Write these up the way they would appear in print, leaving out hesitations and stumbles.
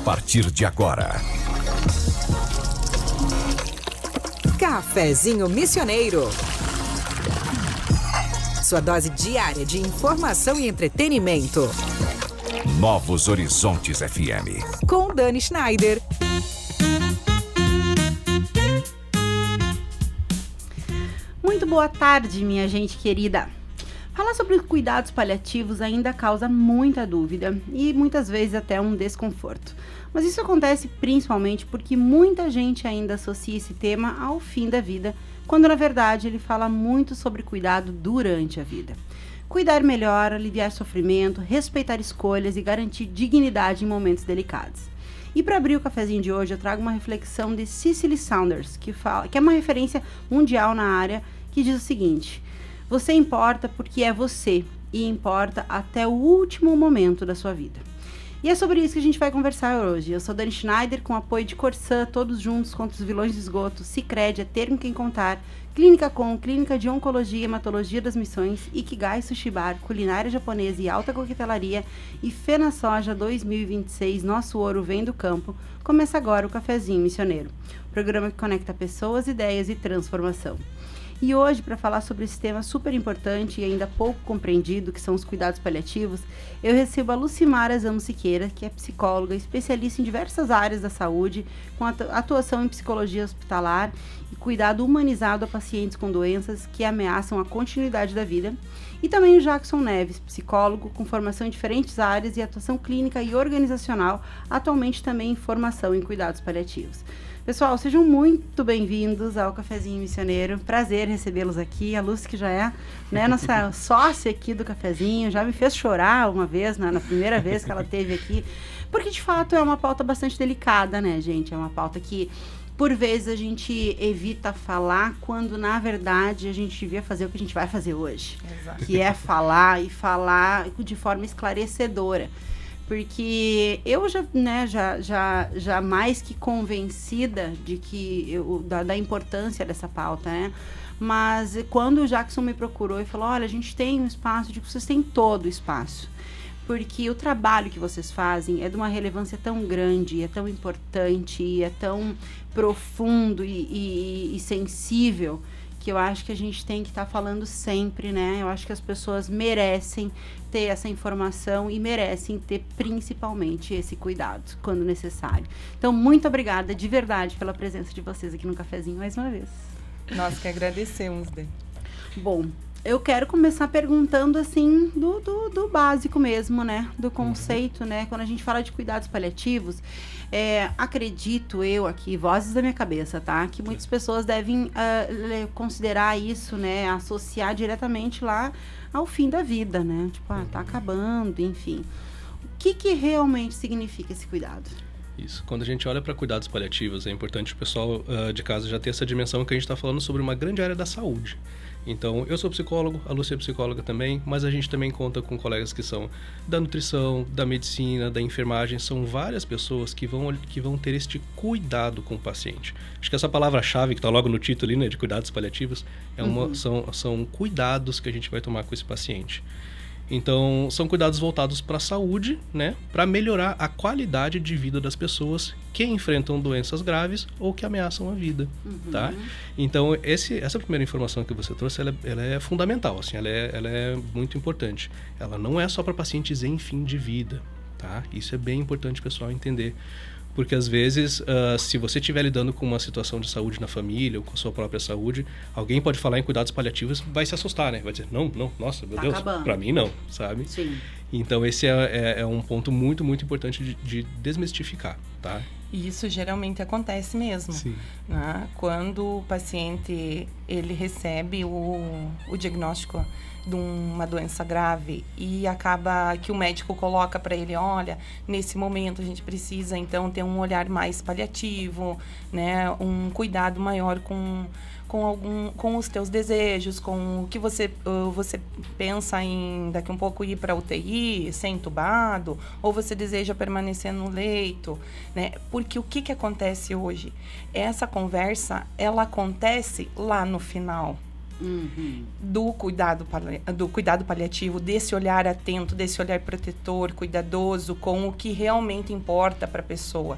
partir de agora. Cafezinho Missioneiro. Sua dose diária de informação e entretenimento. Novos Horizontes FM. Com Dani Schneider. Muito boa tarde, minha gente querida. Falar sobre cuidados paliativos ainda causa muita dúvida e muitas vezes até um desconforto. Mas isso acontece principalmente porque muita gente ainda associa esse tema ao fim da vida, quando na verdade ele fala muito sobre cuidado durante a vida. Cuidar melhor, aliviar sofrimento, respeitar escolhas e garantir dignidade em momentos delicados. E para abrir o cafezinho de hoje, eu trago uma reflexão de Cicely Saunders, que é uma referência mundial na área, que diz o seguinte: você importa porque é você e importa até o último momento da sua vida. E é sobre isso que a gente vai conversar hoje. Eu sou Dani Schneider, com apoio de Corsã, Todos Juntos contra os Vilões do Esgoto, Sicredi, A Ter Com Quem Contar, Clínica Com, Clínica de Oncologia e Hematologia das Missões, Ikigai Sushi Bar, Culinária Japonesa e Alta Coquetelaria e Fena Soja 2026, Nosso Ouro Vem do Campo. Começa agora o Cafezinho Missioneiro, programa que conecta pessoas, ideias e transformação. E hoje, para falar sobre esse tema super importante e ainda pouco compreendido, que são os cuidados paliativos, eu recebo a Lucimara Zamo Siqueira, que é psicóloga, especialista em diversas áreas da saúde, com atuação em psicologia hospitalar e cuidado humanizado a pacientes com doenças que ameaçam a continuidade da vida. E também o Jackson Neves, psicólogo com formação em diferentes áreas e atuação clínica e organizacional, atualmente também em formação em cuidados paliativos. Pessoal, sejam muito bem-vindos ao Cafezinho Missioneiro. Prazer recebê-los aqui. A Lúcia, que já é, né, nossa sócia aqui do Cafezinho, já me fez chorar uma vez, na primeira vez que ela esteve aqui, porque de fato é uma pauta bastante delicada, né, gente? É uma pauta que, por vezes, a gente evita falar, quando, na verdade, a gente devia fazer o que a gente vai fazer hoje. Exato. Que é falar e falar de forma esclarecedora. Porque eu já mais que convencida de que da importância dessa pauta, né? Mas quando o Jackson me procurou e falou: olha, a gente tem um espaço, eu digo, vocês têm todo o espaço. Porque o trabalho que vocês fazem é de uma relevância tão grande, é tão importante, é tão profundo e sensível, que eu acho que a gente tem que estar falando sempre, né? Eu acho que as pessoas merecem ter essa informação e merecem ter principalmente esse cuidado quando necessário. Então, muito obrigada de verdade pela presença de vocês aqui no Cafezinho mais uma vez. Nós que agradecemos, Dê. Bom, eu quero começar perguntando assim do básico mesmo, né? Do conceito, né? Quando a gente fala de cuidados paliativos, acredito eu aqui, vozes da minha cabeça, tá? Que muitas pessoas devem considerar isso, né? Associar diretamente lá ao fim da vida, né? Tipo, tá acabando, enfim. O que realmente significa esse cuidado? Isso. Quando a gente olha para cuidados paliativos, é importante o pessoal de casa já ter essa dimensão que a gente está falando sobre uma grande área da saúde. Então, eu sou psicólogo, a Lúcia é psicóloga também, mas a gente também conta com colegas que são da nutrição, da medicina, da enfermagem. São várias pessoas que vão ter este cuidado com o paciente. Acho que essa palavra-chave que está logo no título ali, né, de cuidados paliativos, são cuidados que a gente vai tomar com esse paciente. Então, são cuidados voltados para a saúde, né? Para melhorar a qualidade de vida das pessoas que enfrentam doenças graves ou que ameaçam a vida, tá? Então, essa primeira informação que você trouxe, ela é fundamental, assim, ela é muito importante. Ela não é só para pacientes em fim de vida, tá? Isso é bem importante o pessoal entender. Porque, às vezes, se você estiver lidando com uma situação de saúde na família ou com a sua própria saúde, alguém pode falar em cuidados paliativos, vai se assustar, né? Vai dizer, não, nossa, meu Deus, pra mim não, sabe? Sim. Então, esse é um ponto muito, muito importante de desmistificar, tá? E isso geralmente acontece mesmo. Sim. Né? Quando o paciente ele recebe o diagnóstico de uma doença grave e acaba que o médico coloca para ele, olha, nesse momento a gente precisa então ter um olhar mais paliativo, né, um cuidado maior com os teus desejos, com o que você pensa em daqui um pouco ir para UTI, ser entubado, ou você deseja permanecer no leito, né? Porque o que acontece hoje? Essa conversa, ela acontece lá no final. do cuidado paliativo, desse olhar atento, desse olhar protetor, cuidadoso, com o que realmente importa para a pessoa.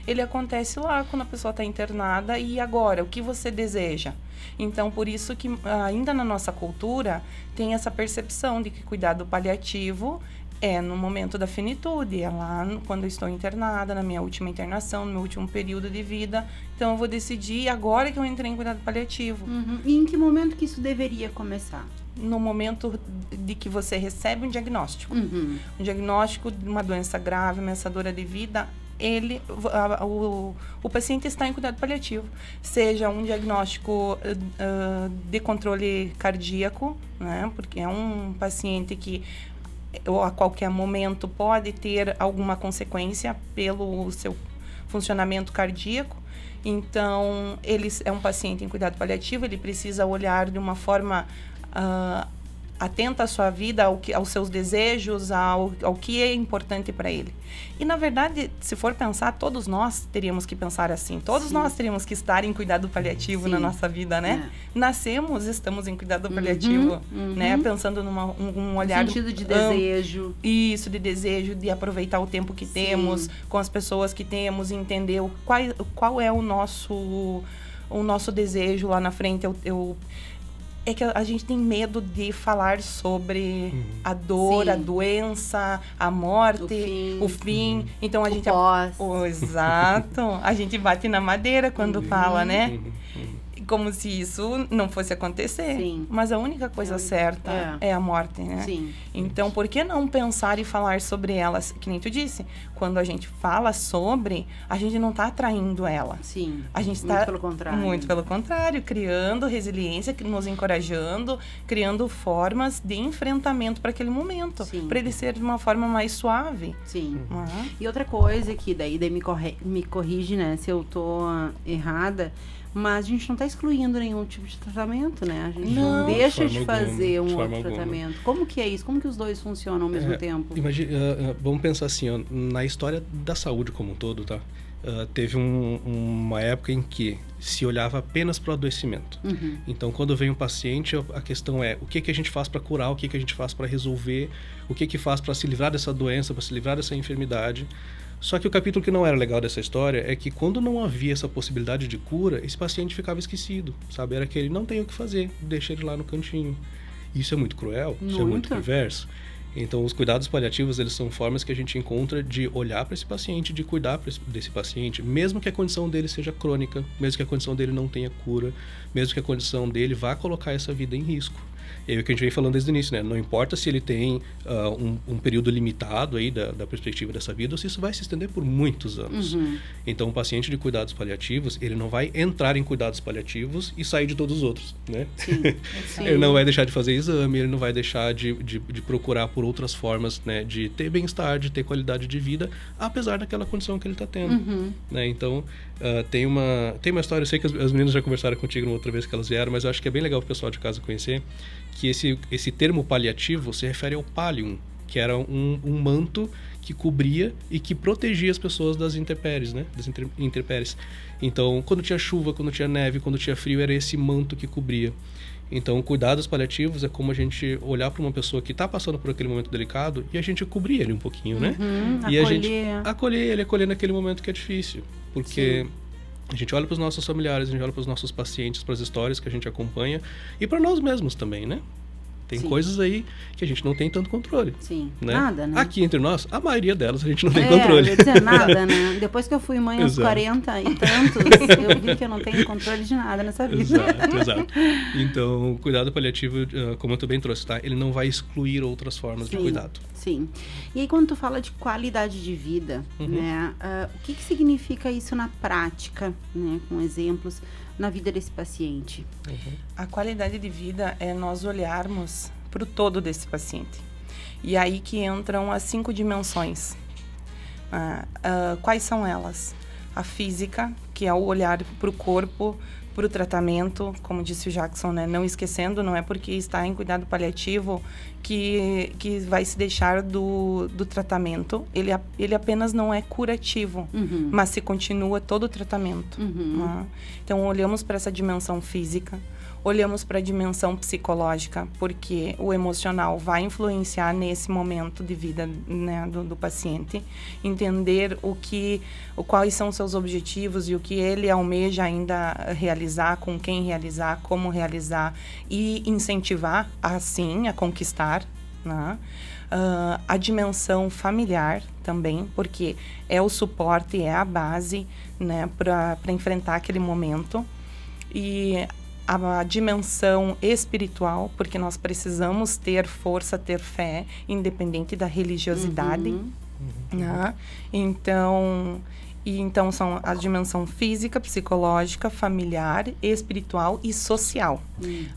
Ele acontece lá quando a pessoa está internada e agora, o que você deseja? Então, por isso que ainda na nossa cultura tem essa percepção de que cuidado paliativo é no momento da finitude, é lá quando eu estou internada, na minha última internação, no meu último período de vida. Então, eu vou decidir agora que eu entrei em cuidado paliativo. E em que momento que isso deveria começar? No momento de que você recebe um diagnóstico. Um diagnóstico de uma doença grave, ameaçadora de vida, o paciente está em cuidado paliativo. Seja um diagnóstico de controle cardíaco, né? Porque é um paciente que a qualquer momento pode ter alguma consequência pelo seu funcionamento cardíaco. Então, ele é um paciente em cuidado paliativo, ele precisa olhar de uma forma atenta à sua vida, aos seus desejos, ao que é importante para ele. E, na verdade, se for pensar, todos nós teríamos que pensar assim. Todos nós teríamos que estar em cuidado paliativo na nossa vida, né? Nascemos, estamos em cuidado paliativo, né? Pensando num olhar... No sentido de desejo. Isso, de desejo, de aproveitar o tempo que temos, com as pessoas que temos, entender qual é o nosso desejo lá na frente. É que a gente tem medo de falar sobre a dor, a doença, a morte, o fim. Então a gente... Exato. A gente bate na madeira quando fala, né? Como se isso não fosse acontecer. Mas a única coisa certa é a morte, né? Então, por que não pensar e falar sobre elas? Que nem tu disse, quando a gente fala sobre, a gente não está atraindo ela. A gente está... Muito pelo contrário. Muito pelo contrário, criando resiliência, nos encorajando, criando formas de enfrentamento para aquele momento. Para ele ser de uma forma mais suave. E outra coisa que daí me corrige, né? Se eu tô errada... Mas a gente não está excluindo nenhum tipo de tratamento, né? A gente não deixa de fazer um outro tratamento. Como que é isso? Como que os dois funcionam ao mesmo tempo? Imagina, vamos pensar assim, ó, na história da saúde como um todo, tá? Teve uma época em que se olhava apenas para o adoecimento. Então, quando vem um paciente, a questão é o que a gente faz para curar, o que a gente faz para resolver, o que faz para se livrar dessa doença, para se livrar dessa enfermidade. Só que o capítulo que não era legal dessa história é que quando não havia essa possibilidade de cura, esse paciente ficava esquecido, sabe? Era que ele não tem o que fazer, deixa ele lá no cantinho. Isso é muito cruel, isso é muito perverso. Então, os cuidados paliativos, eles são formas que a gente encontra de olhar para esse paciente, de cuidar desse paciente, mesmo que a condição dele seja crônica, mesmo que a condição dele não tenha cura, mesmo que a condição dele vá colocar essa vida em risco. É o que a gente vem falando desde o início, né? Não importa se ele tem um período limitado aí da perspectiva dessa vida ou se isso vai se estender por muitos anos. Então, o paciente de cuidados paliativos, ele não vai entrar em cuidados paliativos e sair de todos os outros, né? Ele não vai deixar de fazer exame, ele não vai deixar de procurar por outras formas, né? De ter bem-estar, de ter qualidade de vida, apesar daquela condição que ele está tendo. Né? Então, tem uma história, eu sei que as meninas já conversaram contigo outra vez que elas vieram, mas eu acho que é bem legal o pessoal de casa conhecer, que esse termo paliativo se refere ao pallium, que era um manto que cobria e que protegia as pessoas das intempéries, né? Das intempéries. Então, quando tinha chuva, quando tinha neve, quando tinha frio, era esse manto que cobria. Então, cuidados paliativos é como a gente olhar para uma pessoa que está passando por aquele momento delicado e a gente cobrir ele um pouquinho, né? E a gente acolher naquele momento que é difícil. Porque... a gente olha para os nossos familiares, a gente olha para os nossos pacientes, para as histórias que a gente acompanha e para nós mesmos também, né? Tem coisas aí que a gente não tem tanto controle. Né? Nada, né? Aqui entre nós, a maioria delas a gente não tem controle. Eu ia dizer nada, né? Depois que eu fui mãe aos 40 e tantos, eu vi que eu não tenho controle de nada nessa vida. Exato. Então, o cuidado paliativo, como tu bem trouxe, tá? Ele não vai excluir outras formas de cuidado. Sim. E aí, quando tu fala de qualidade de vida, né? O que significa isso na prática, né? Com exemplos na vida desse paciente? A qualidade de vida é nós olharmos para o todo desse paciente. E aí que entram as 5 dimensões. Quais são elas? A física, que é o olhar para o corpo, para o tratamento, como disse o Jackson, né? Não esquecendo, não é porque está em cuidado paliativo que vai se deixar do tratamento. Ele apenas não é curativo, mas se continua todo o tratamento. Então, olhamos para essa dimensão física, olhamos para a dimensão psicológica, porque o emocional vai influenciar nesse momento de vida, né, do paciente, entender quais são seus objetivos e o que ele almeja ainda realizar, com quem realizar, como realizar e incentivar, assim, a conquistar, né? A dimensão familiar também, porque é o suporte, é a base, né, para enfrentar aquele momento. E a dimensão espiritual, porque nós precisamos ter força, ter fé, independente da religiosidade. Né? Então são a dimensão física, psicológica, familiar, espiritual e social.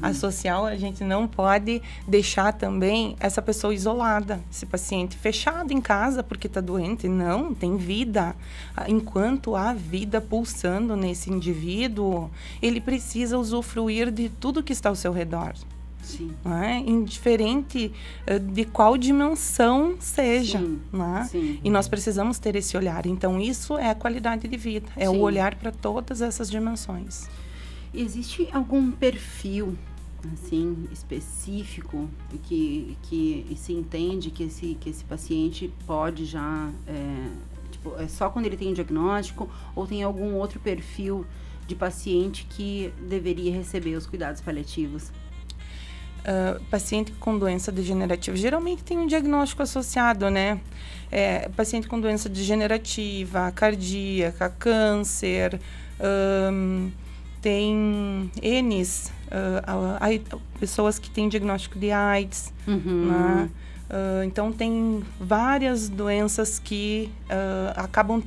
A social, a gente não pode deixar também essa pessoa isolada, esse paciente fechado em casa porque está doente. Não, tem vida. Enquanto há vida pulsando nesse indivíduo, ele precisa usufruir de tudo que está ao seu redor. Sim. Né? Indiferente de qual dimensão seja. Sim. Né? Sim. E nós precisamos ter esse olhar. Então, isso é a qualidade de vida. É Sim. o olhar para todas essas dimensões. Existe algum perfil, assim, específico que se entende que esse paciente pode já... é só quando ele tem um diagnóstico, ou tem algum outro perfil de paciente que deveria receber os cuidados paliativos? Paciente com doença degenerativa geralmente tem um diagnóstico associado, né? Paciente com doença degenerativa, cardíaca, câncer, tem pessoas que têm diagnóstico de AIDS, né? Então tem várias doenças que acabam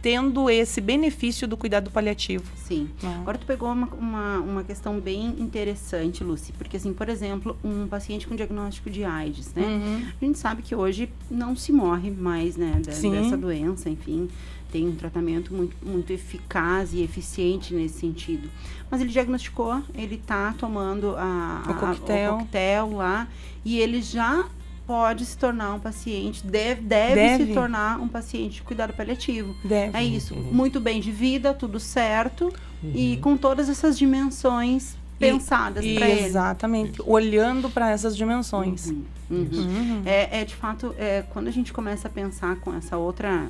tendo esse benefício do cuidado paliativo. Sim. Agora tu pegou uma questão bem interessante, Lucy, porque assim, por exemplo, um paciente com diagnóstico de AIDS, né? A gente sabe que hoje não se morre mais, né, dessa doença, enfim, tem um tratamento muito, muito eficaz e eficiente nesse sentido. Mas ele diagnosticou, ele tá tomando o coquetel lá, e ele já pode se tornar um paciente, deve se tornar um paciente de cuidado paliativo. Deve. É isso. Muito bem de vida, tudo certo, e com todas essas dimensões pensadas para ele. Exatamente. Olhando para essas dimensões. De fato, quando a gente começa a pensar com essa outra,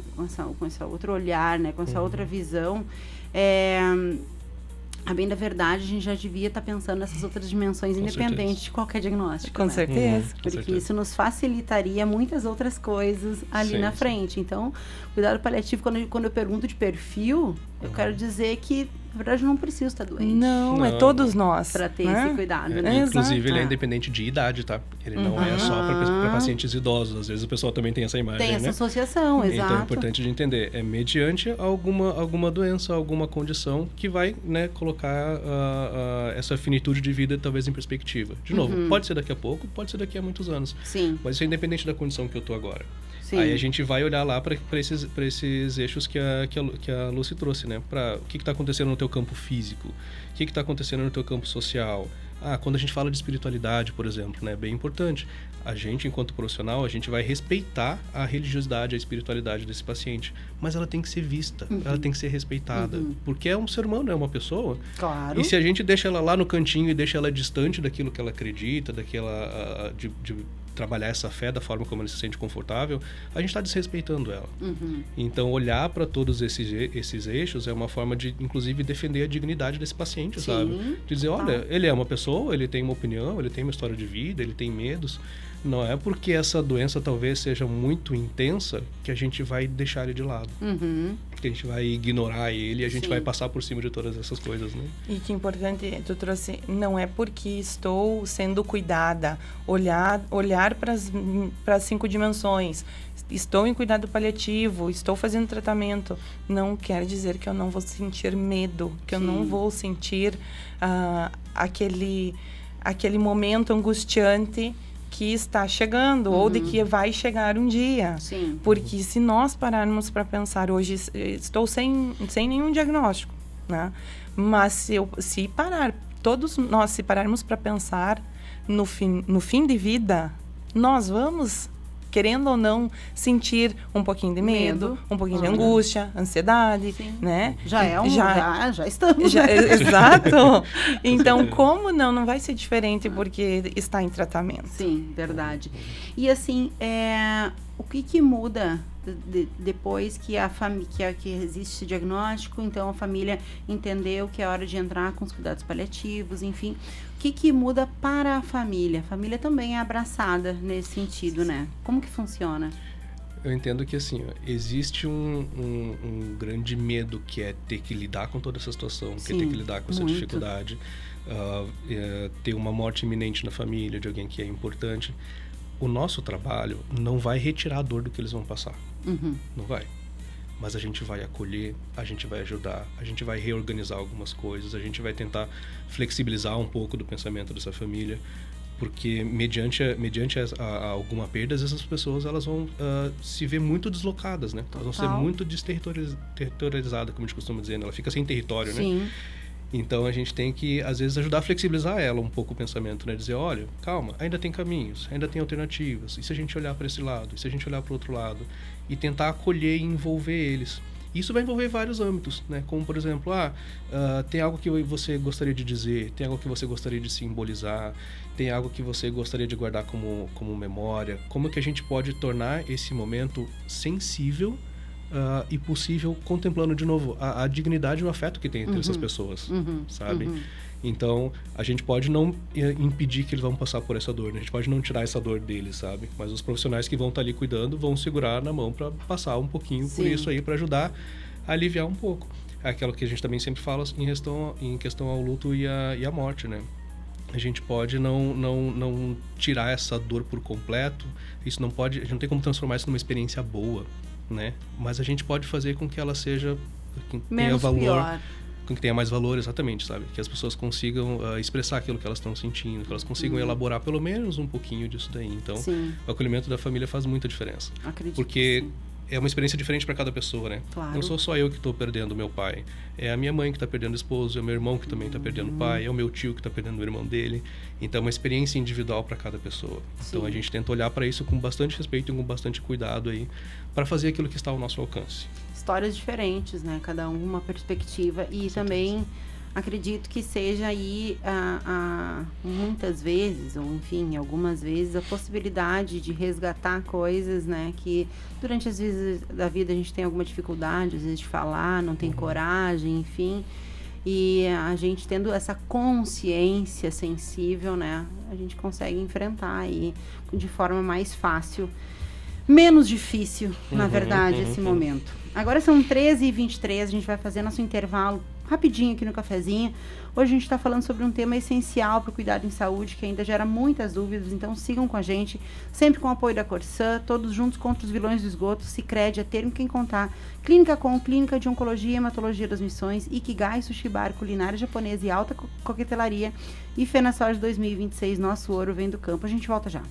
com esse outro olhar, né, com essa outra visão, a bem da verdade, a gente já devia estar pensando nessas outras dimensões, independente de qualquer diagnóstico. Com certeza. Porque isso nos facilitaria muitas outras coisas ali na frente. Então, cuidado paliativo, quando eu pergunto de perfil, eu quero dizer que, na verdade, eu não preciso estar doente. Não, é todos nós. Para ter esse cuidado, né? Inclusive, ele é independente de idade, tá? Ele não é só para pacientes idosos. Às vezes o pessoal também tem essa imagem, tem essa né? associação, exato. Então é importante de entender. É mediante alguma doença, alguma condição que vai, né, colocar essa finitude de vida talvez em perspectiva. De novo, pode ser daqui a pouco, pode ser daqui a muitos anos. Sim. Mas isso é independente da condição que eu tô agora. Sim. Aí a gente vai olhar lá para esses eixos que a Lucy trouxe, né? Para o que está acontecendo no teu campo físico, o que está acontecendo no teu campo social. Quando a gente fala de espiritualidade, por exemplo, né? Bem importante. A gente, enquanto profissional, a gente vai respeitar a religiosidade, a espiritualidade desse paciente. Mas ela tem que ser vista, ela tem que ser respeitada. Porque é um ser humano, é uma pessoa. Claro. E se a gente deixa ela lá no cantinho e deixa ela distante daquilo que ela acredita, de trabalhar essa fé da forma como ela se sente confortável, a gente está desrespeitando ela. Então, olhar para todos esses eixos é uma forma de, inclusive, defender a dignidade desse paciente, sabe? De dizer, olha, ele é uma pessoa, ele tem uma opinião, ele tem uma história de vida, ele tem medos. Não é porque essa doença talvez seja muito intensa que a gente vai deixar ele de lado. Que a gente vai ignorar ele e a gente vai passar por cima de todas essas coisas, né? E que importante, tu trouxe, não é porque estou sendo cuidada, olhar para as 5 dimensões, estou em cuidado paliativo, estou fazendo tratamento, não quer dizer que eu não vou sentir medo, que eu não vou sentir aquele momento angustiante que está chegando ou de que vai chegar um dia. Sim. Porque se nós pararmos para pensar, hoje estou sem nenhum diagnóstico, né? Mas todos nós se pararmos para pensar no fim de vida, nós vamos querendo ou não, sentir um pouquinho de medo. Um pouquinho de angústia, ansiedade, né? Já estamos. Exato. Então, como não vai ser diferente porque está em tratamento. Sim, verdade. E assim, o que muda depois que que existe esse diagnóstico, então a família entendeu que é hora de entrar com os cuidados paliativos, enfim. O que muda para a família? A família também é abraçada nesse sentido, né? Como que funciona? Eu entendo que, assim, existe um grande medo que é ter que lidar com toda essa situação, que é ter que lidar com essa dificuldade, ter uma morte iminente na família de alguém que é importante. O nosso trabalho não vai retirar a dor do que eles vão passar. Não vai. Mas a gente vai acolher, a gente vai ajudar, a gente vai reorganizar algumas coisas, a gente vai tentar flexibilizar um pouco do pensamento dessa família, porque mediante alguma perda, essas pessoas elas vão se ver muito deslocadas, né? Elas vão ser muito desterritorializadas, como a gente costuma dizer, né? Ela fica sem território, né? Então a gente tem que, às vezes, ajudar a flexibilizar ela um pouco o pensamento, né? Dizer, olha, calma, ainda tem caminhos, ainda tem alternativas. E se a gente olhar para esse lado? E se a gente olhar para o outro lado? E tentar acolher e envolver eles. Isso vai envolver vários âmbitos, né? Como, por exemplo, tem algo que você gostaria de dizer, tem algo que você gostaria de simbolizar, tem algo que você gostaria de guardar como memória. Como que a gente pode tornar esse momento sensível e possível, contemplando de novo a dignidade e o afeto que tem entre essas pessoas, sabe? Então, a gente pode não impedir que eles vão passar por essa dor, né? A gente pode não tirar essa dor deles, sabe? Mas os profissionais que vão estar ali cuidando vão segurar na mão para passar um pouquinho por isso aí, para ajudar a aliviar um pouco. É aquilo que a gente também sempre fala em questão ao luto e a morte, né? A gente pode não tirar essa dor por completo, a gente não tem como transformar isso numa experiência boa, né? Mas a gente pode fazer com que ela seja, que tenha valor, pior. Com que tenha mais valor, exatamente, sabe? Que as pessoas consigam expressar aquilo que elas estão sentindo, que elas consigam elaborar pelo menos um pouquinho disso daí. Então, o acolhimento da família faz muita diferença. Acredito. Porque é uma experiência diferente para cada pessoa, né? Claro. Não sou só eu que estou perdendo o meu pai. É a minha mãe que está perdendo o esposo, é o meu irmão que também está perdendo o pai, é o meu tio que está perdendo o irmão dele. Então, é uma experiência individual para cada pessoa. Então, a gente tenta olhar para isso com bastante respeito e com bastante cuidado aí, para fazer aquilo que está ao nosso alcance. Histórias diferentes, né? Cada uma perspectiva. E também acredito que seja aí, muitas vezes, ou enfim, algumas vezes, a possibilidade de resgatar coisas, né? Que durante as vezes da vida a gente tem alguma dificuldade, às vezes, de falar, não tem coragem, enfim. E a gente tendo essa consciência sensível, né? A gente consegue enfrentar aí de forma mais fácil, menos difícil, na verdade, esse momento. Agora são 13h23, a gente vai fazer nosso intervalo rapidinho aqui no cafezinho. Hoje a gente está falando sobre um tema essencial para o cuidado em saúde, que ainda gera muitas dúvidas, então sigam com a gente, sempre com o apoio da Corsã, todos juntos contra os vilões do esgoto. Sicredi, é termo quem contar. Clínica Com, Clínica de Oncologia e Hematologia das Missões, Ikigai, Sushi Bar, Culinária Japonesa e Alta Coquetelaria, e FenaSoja 2026, nosso ouro vem do campo. A gente volta já.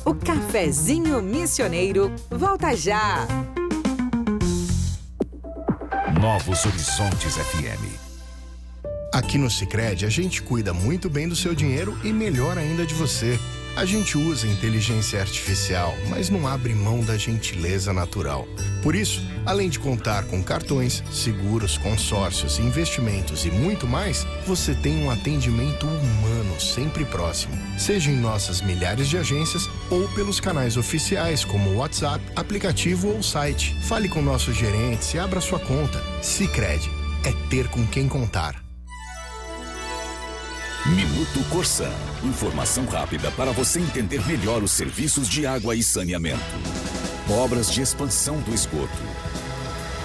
O Cafezinho Missioneiro volta já. Novos Horizontes FM. Aqui no Sicredi, a gente cuida muito bem do seu dinheiro e melhor ainda de você. A gente usa inteligência artificial, mas não abre mão da gentileza natural. Por isso, além de contar com cartões, seguros, consórcios, investimentos e muito mais, você tem um atendimento humano sempre próximo. Seja em nossas milhares de agências ou pelos canais oficiais como WhatsApp, aplicativo ou site. Fale com nossos gerentes e abra sua conta. Sicredi, é ter com quem contar. Minuto Corsã. Informação rápida para você entender melhor os serviços de água e saneamento. Obras de expansão do esgoto.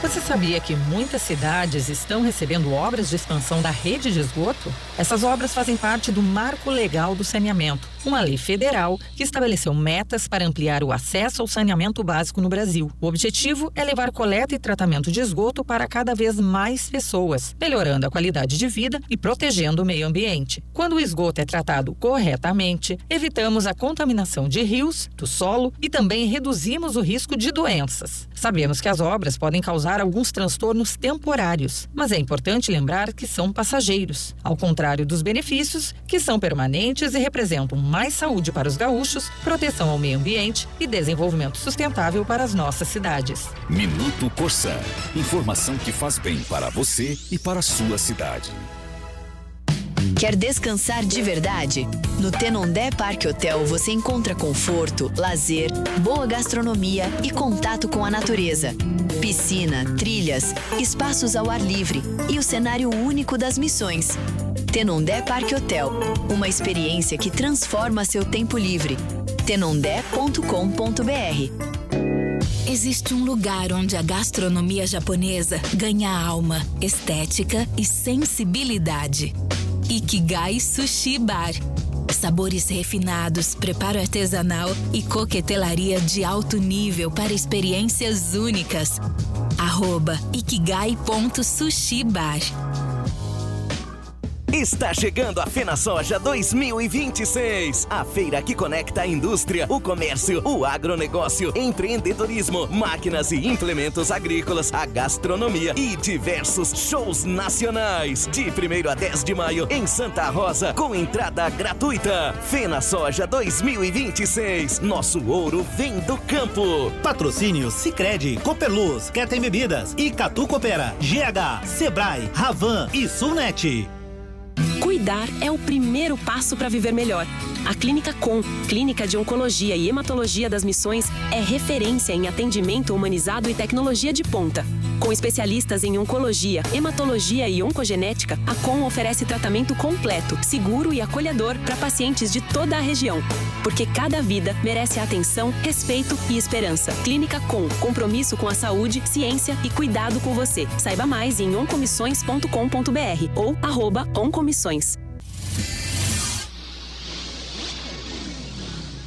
Você sabia que muitas cidades estão recebendo obras de expansão da rede de esgoto? Essas obras fazem parte do Marco Legal do Saneamento, uma lei federal que estabeleceu metas para ampliar o acesso ao saneamento básico no Brasil. O objetivo é levar coleta e tratamento de esgoto para cada vez mais pessoas, melhorando a qualidade de vida e protegendo o meio ambiente. Quando o esgoto é tratado corretamente, evitamos a contaminação de rios, do solo e também reduzimos o risco de doenças. Sabemos que as obras podem causar causar alguns transtornos temporários, mas é importante lembrar que são passageiros, ao contrário dos benefícios, que são permanentes e representam mais saúde para os gaúchos, proteção ao meio ambiente e desenvolvimento sustentável para as nossas cidades. Minuto Corsã. Informação que faz bem para você e para a sua cidade. Quer descansar de verdade? No Tenondé Parque Hotel você encontra conforto, lazer, boa gastronomia e contato com a natureza. Piscina, trilhas, espaços ao ar livre e o cenário único das Missões. Tenondé Parque Hotel, uma experiência que transforma seu tempo livre. tenondé.com.br. Existe um lugar onde a gastronomia japonesa ganha alma, estética e sensibilidade. Ikigai Sushi Bar. Sabores refinados, preparo artesanal e coquetelaria de alto nível para experiências únicas. @ikigai.sushibar. Está chegando a FenaSoja 2026. A feira que conecta a indústria, o comércio, o agronegócio, empreendedorismo, máquinas e implementos agrícolas, a gastronomia e diversos shows nacionais. De 1º a 10 de maio em Santa Rosa, com entrada gratuita. FenaSoja 2026. Nosso ouro vem do campo. Patrocínio Sicredi, Copperluz, Quertem Bebidas, Icatu Coopera, GH, Sebrae, Ravan e Sulnet. Cuidar é o primeiro passo para viver melhor. A Clínica Com, Clínica de Oncologia e Hematologia das Missões, é referência em atendimento humanizado e tecnologia de ponta. Com especialistas em oncologia, hematologia e oncogenética, a Com oferece tratamento completo, seguro e acolhedor para pacientes de toda a região. Porque cada vida merece atenção, respeito e esperança. Clínica Com, compromisso com a saúde, ciência e cuidado com você. Saiba mais em oncomissões.com.br ou @oncomissões.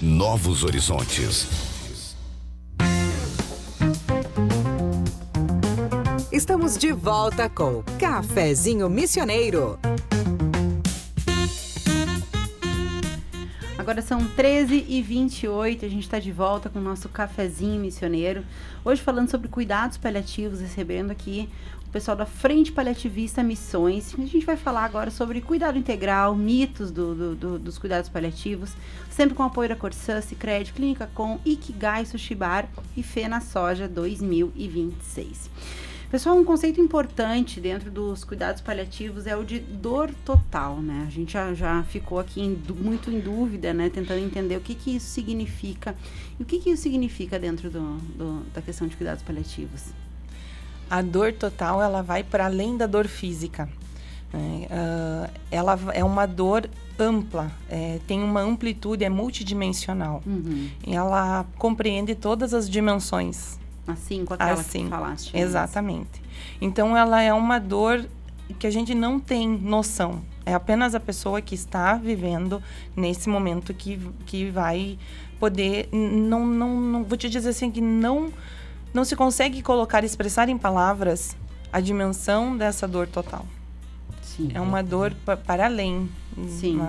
Novos horizontes. Estamos de volta com Cafezinho Missioneiro. Agora são 13h28, a gente está de volta com o nosso Cafezinho Missioneiro. Hoje falando sobre cuidados paliativos, recebendo aqui o pessoal da Frente Paliativista Missões. A gente vai falar agora sobre cuidado integral, mitos dos cuidados paliativos, sempre com apoio da Corsã, Sicredi, Clínica Com, Ikigai Sushi Bar e FenaSoja 2026. Pessoal, um conceito importante dentro dos cuidados paliativos é o de dor total, né? A gente já ficou aqui muito em dúvida, né? Tentando entender o que isso significa. E o que isso significa dentro da questão de cuidados paliativos? A dor total, ela vai para além da dor física. Ela é uma dor ampla, tem uma amplitude, é multidimensional. Uhum. Ela compreende todas as dimensões. Assim, com aquela que falaste. Exatamente. Então, ela é uma dor que a gente não tem noção. É apenas a pessoa que está vivendo nesse momento que vai poder... Não vou te dizer assim, que não se consegue colocar, expressar em palavras a dimensão dessa dor total. Sim. É uma dor para além. Sim.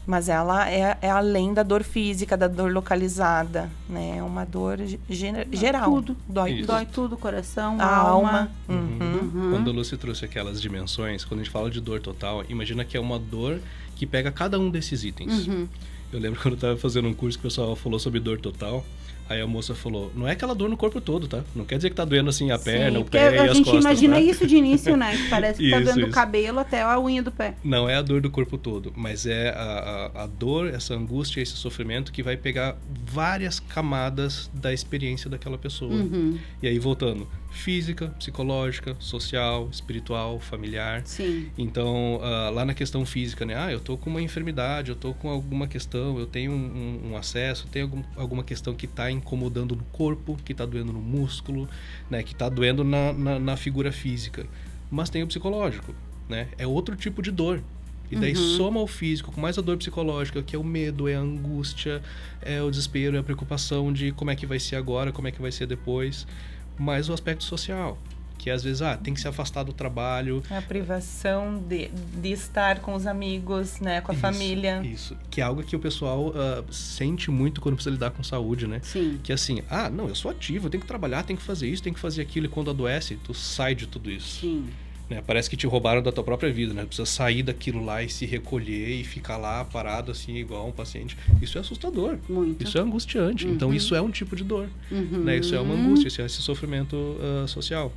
Mas ela é além da dor física, da dor localizada, né? É uma dor geral. Tudo. Dói tudo, o coração, a alma. Uhum. Quando a Lúcia trouxe aquelas dimensões, quando a gente fala de dor total, imagina que é uma dor que pega cada um desses itens. Uhum. Eu lembro quando eu estava fazendo um curso que o pessoal falou sobre dor total. Aí a moça falou, não é aquela dor no corpo todo, tá? Não quer dizer que tá doendo assim a perna, o pé e as costas. A gente imagina, tá? Isso de início, né? Que parece que tá doendo do cabelo até a unha do pé. Não é a dor do corpo todo, mas é a dor, essa angústia, esse sofrimento que vai pegar várias camadas da experiência daquela pessoa. Uhum. E aí voltando, física, psicológica, social, espiritual, familiar. Sim. Então, lá na questão física, né? Eu tô com uma enfermidade, eu tô com alguma questão, eu tenho um acesso, tenho alguma questão que tá incomodando no corpo, que tá doendo no músculo, né? Que tá doendo na figura física. Mas tem o psicológico, né? É outro tipo de dor. E daí soma o físico com mais a dor psicológica, que é o medo, é a angústia, é o desespero, é a preocupação de como é que vai ser agora, como é que vai ser depois. Mais o aspecto social, que às vezes tem que se afastar do trabalho. A privação de estar com os amigos, né, com a família. Isso, que é algo que o pessoal sente muito quando precisa lidar com saúde, né? Sim. Que assim, não, eu sou ativo, eu tenho que trabalhar, tenho que fazer isso, tenho que fazer aquilo, e quando adoece, tu sai de tudo isso. Sim. Né? Parece que te roubaram da tua própria vida, né? Tu precisa sair daquilo lá e se recolher e ficar lá parado assim, igual um paciente. Isso é assustador. Muito. Isso é angustiante. Então, isso é um tipo de dor. Né? Isso é uma angústia, isso é esse sofrimento social.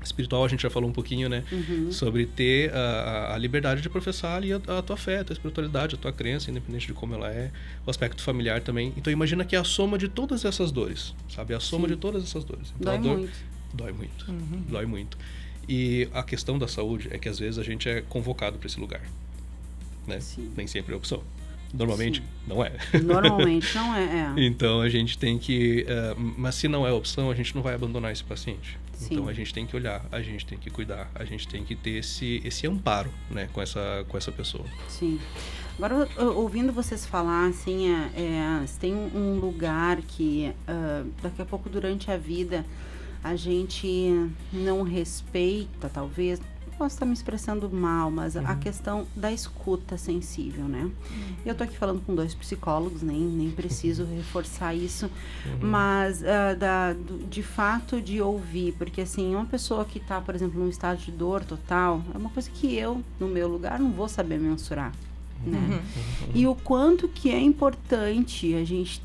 Espiritual, a gente já falou um pouquinho, né? Sobre ter a liberdade de professar ali a tua fé, a tua espiritualidade, a tua crença, independente de como ela é, o aspecto familiar também. Então, imagina que é a soma de todas essas dores, sabe? A soma de todas essas dores. Então, Dói muito. Dói muito. E a questão da saúde é que, às vezes, a gente é convocado para esse lugar, né? Nem sempre é opção. Normalmente, não é. Normalmente não é. Então, a gente tem que... mas se não é opção, a gente não vai abandonar esse paciente. Sim. Então, a gente tem que olhar, a gente tem que cuidar, a gente tem que ter esse amparo, né, com essa pessoa. Sim. Agora, ouvindo vocês falar, assim, tem um lugar que daqui a pouco, durante a vida, a gente não respeita, talvez... Posso estar me expressando mal, mas a questão da escuta sensível, né? Eu tô aqui falando com 2 psicólogos, nem preciso reforçar isso, mas de fato de ouvir, porque assim, uma pessoa que tá, por exemplo, num estado de dor total, é uma coisa que eu, no meu lugar, não vou saber mensurar. Né? E o quanto que é importante a gente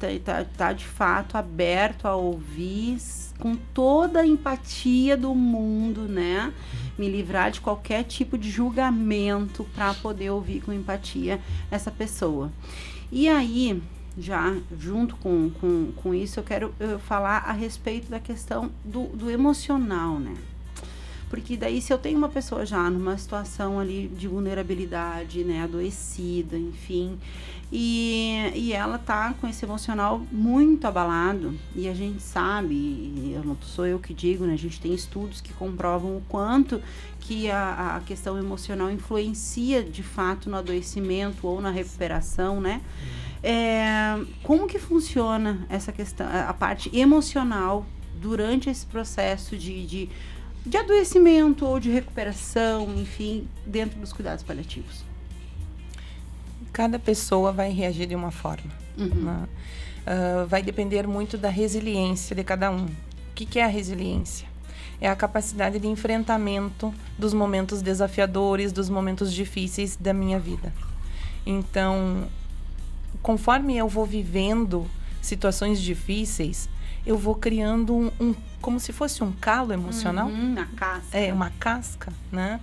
tá de fato aberto a ouvir com toda a empatia do mundo, né? Me livrar de qualquer tipo de julgamento para poder ouvir com empatia essa pessoa. E aí, já junto com isso, eu quero falar a respeito da questão do emocional, né? Porque daí, se eu tenho uma pessoa já numa situação ali de vulnerabilidade, né, adoecida, enfim, e ela tá com esse emocional muito abalado, e a gente sabe, não sou eu que digo, né, a gente tem estudos que comprovam o quanto que a questão emocional influencia, de fato, no adoecimento ou na recuperação, né? Como que funciona essa questão, a parte emocional durante esse processo de adoecimento ou de recuperação, enfim, dentro dos cuidados paliativos? Cada pessoa vai reagir de uma forma. Né? Vai depender muito da resiliência de cada um. O que é a resiliência? É a capacidade de enfrentamento dos momentos desafiadores, dos momentos difíceis da minha vida. Então, conforme eu vou vivendo situações difíceis, eu vou criando como se fosse um calo emocional. Uma casca. Uma casca, né?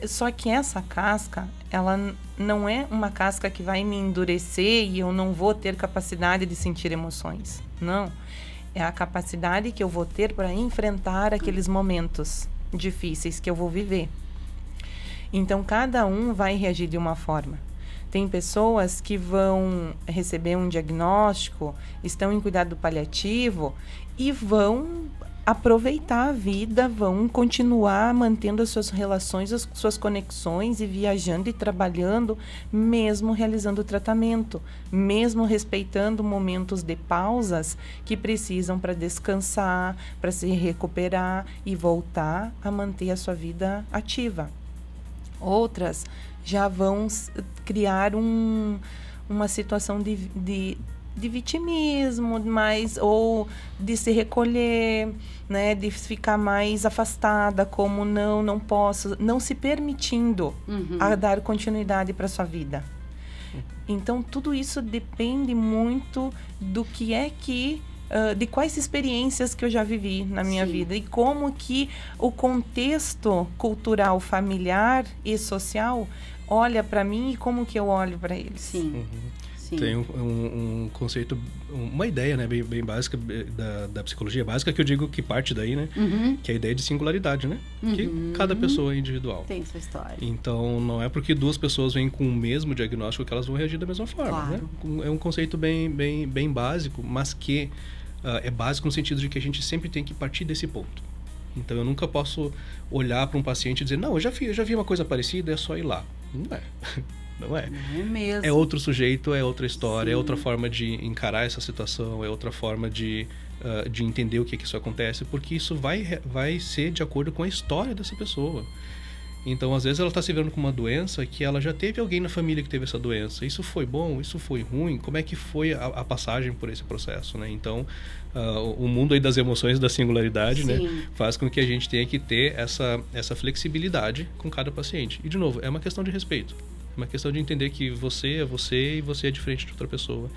Só que essa casca, ela não é uma casca que vai me endurecer e eu não vou ter capacidade de sentir emoções. Não. É a capacidade que eu vou ter para enfrentar aqueles momentos difíceis que eu vou viver. Então, cada um vai reagir de uma forma. Tem pessoas que vão receber um diagnóstico, estão em cuidado paliativo e vão aproveitar a vida, vão continuar mantendo as suas relações, as suas conexões e viajando e trabalhando, mesmo realizando o tratamento, mesmo respeitando momentos de pausas que precisam para descansar, para se recuperar e voltar a manter a sua vida ativa. Outras já vão criar uma situação de vitimismo, ou de se recolher, né, de ficar mais afastada, como não posso, não se permitindo a dar continuidade para sua vida. Então, tudo isso depende muito do que é que de quais experiências que eu já vivi na minha vida e como que o contexto cultural, familiar e social olha para mim e como que eu olho para eles. Sim. Tem um conceito, uma ideia, né, bem básica da psicologia básica, que eu digo que parte daí, né, que é a ideia de singularidade, né, que cada pessoa é individual. Tem sua história. Então, não é porque 2 pessoas vêm com o mesmo diagnóstico que elas vão reagir da mesma forma, claro. Né? É um conceito bem básico, mas que é básico no sentido de que a gente sempre tem que partir desse ponto. Então, eu nunca posso olhar para um paciente e dizer, não, eu já vi uma coisa parecida, é só ir lá. Não é. Não é. Não é mesmo. É outro sujeito, é outra história, é outra forma de encarar essa situação, é outra forma de de entender o que isso acontece, porque isso vai ser de acordo com a história dessa pessoa. Então, às vezes, ela está se vendo com uma doença que ela já teve alguém na família que teve essa doença. Isso foi bom? Isso foi ruim? Como é que foi a passagem por esse processo, né? Então, o mundo aí das emoções e da singularidade, né, faz com que a gente tenha que ter essa flexibilidade com cada paciente. E, de novo, é uma questão de respeito. É uma questão de entender que você é você e você é diferente de outra pessoa.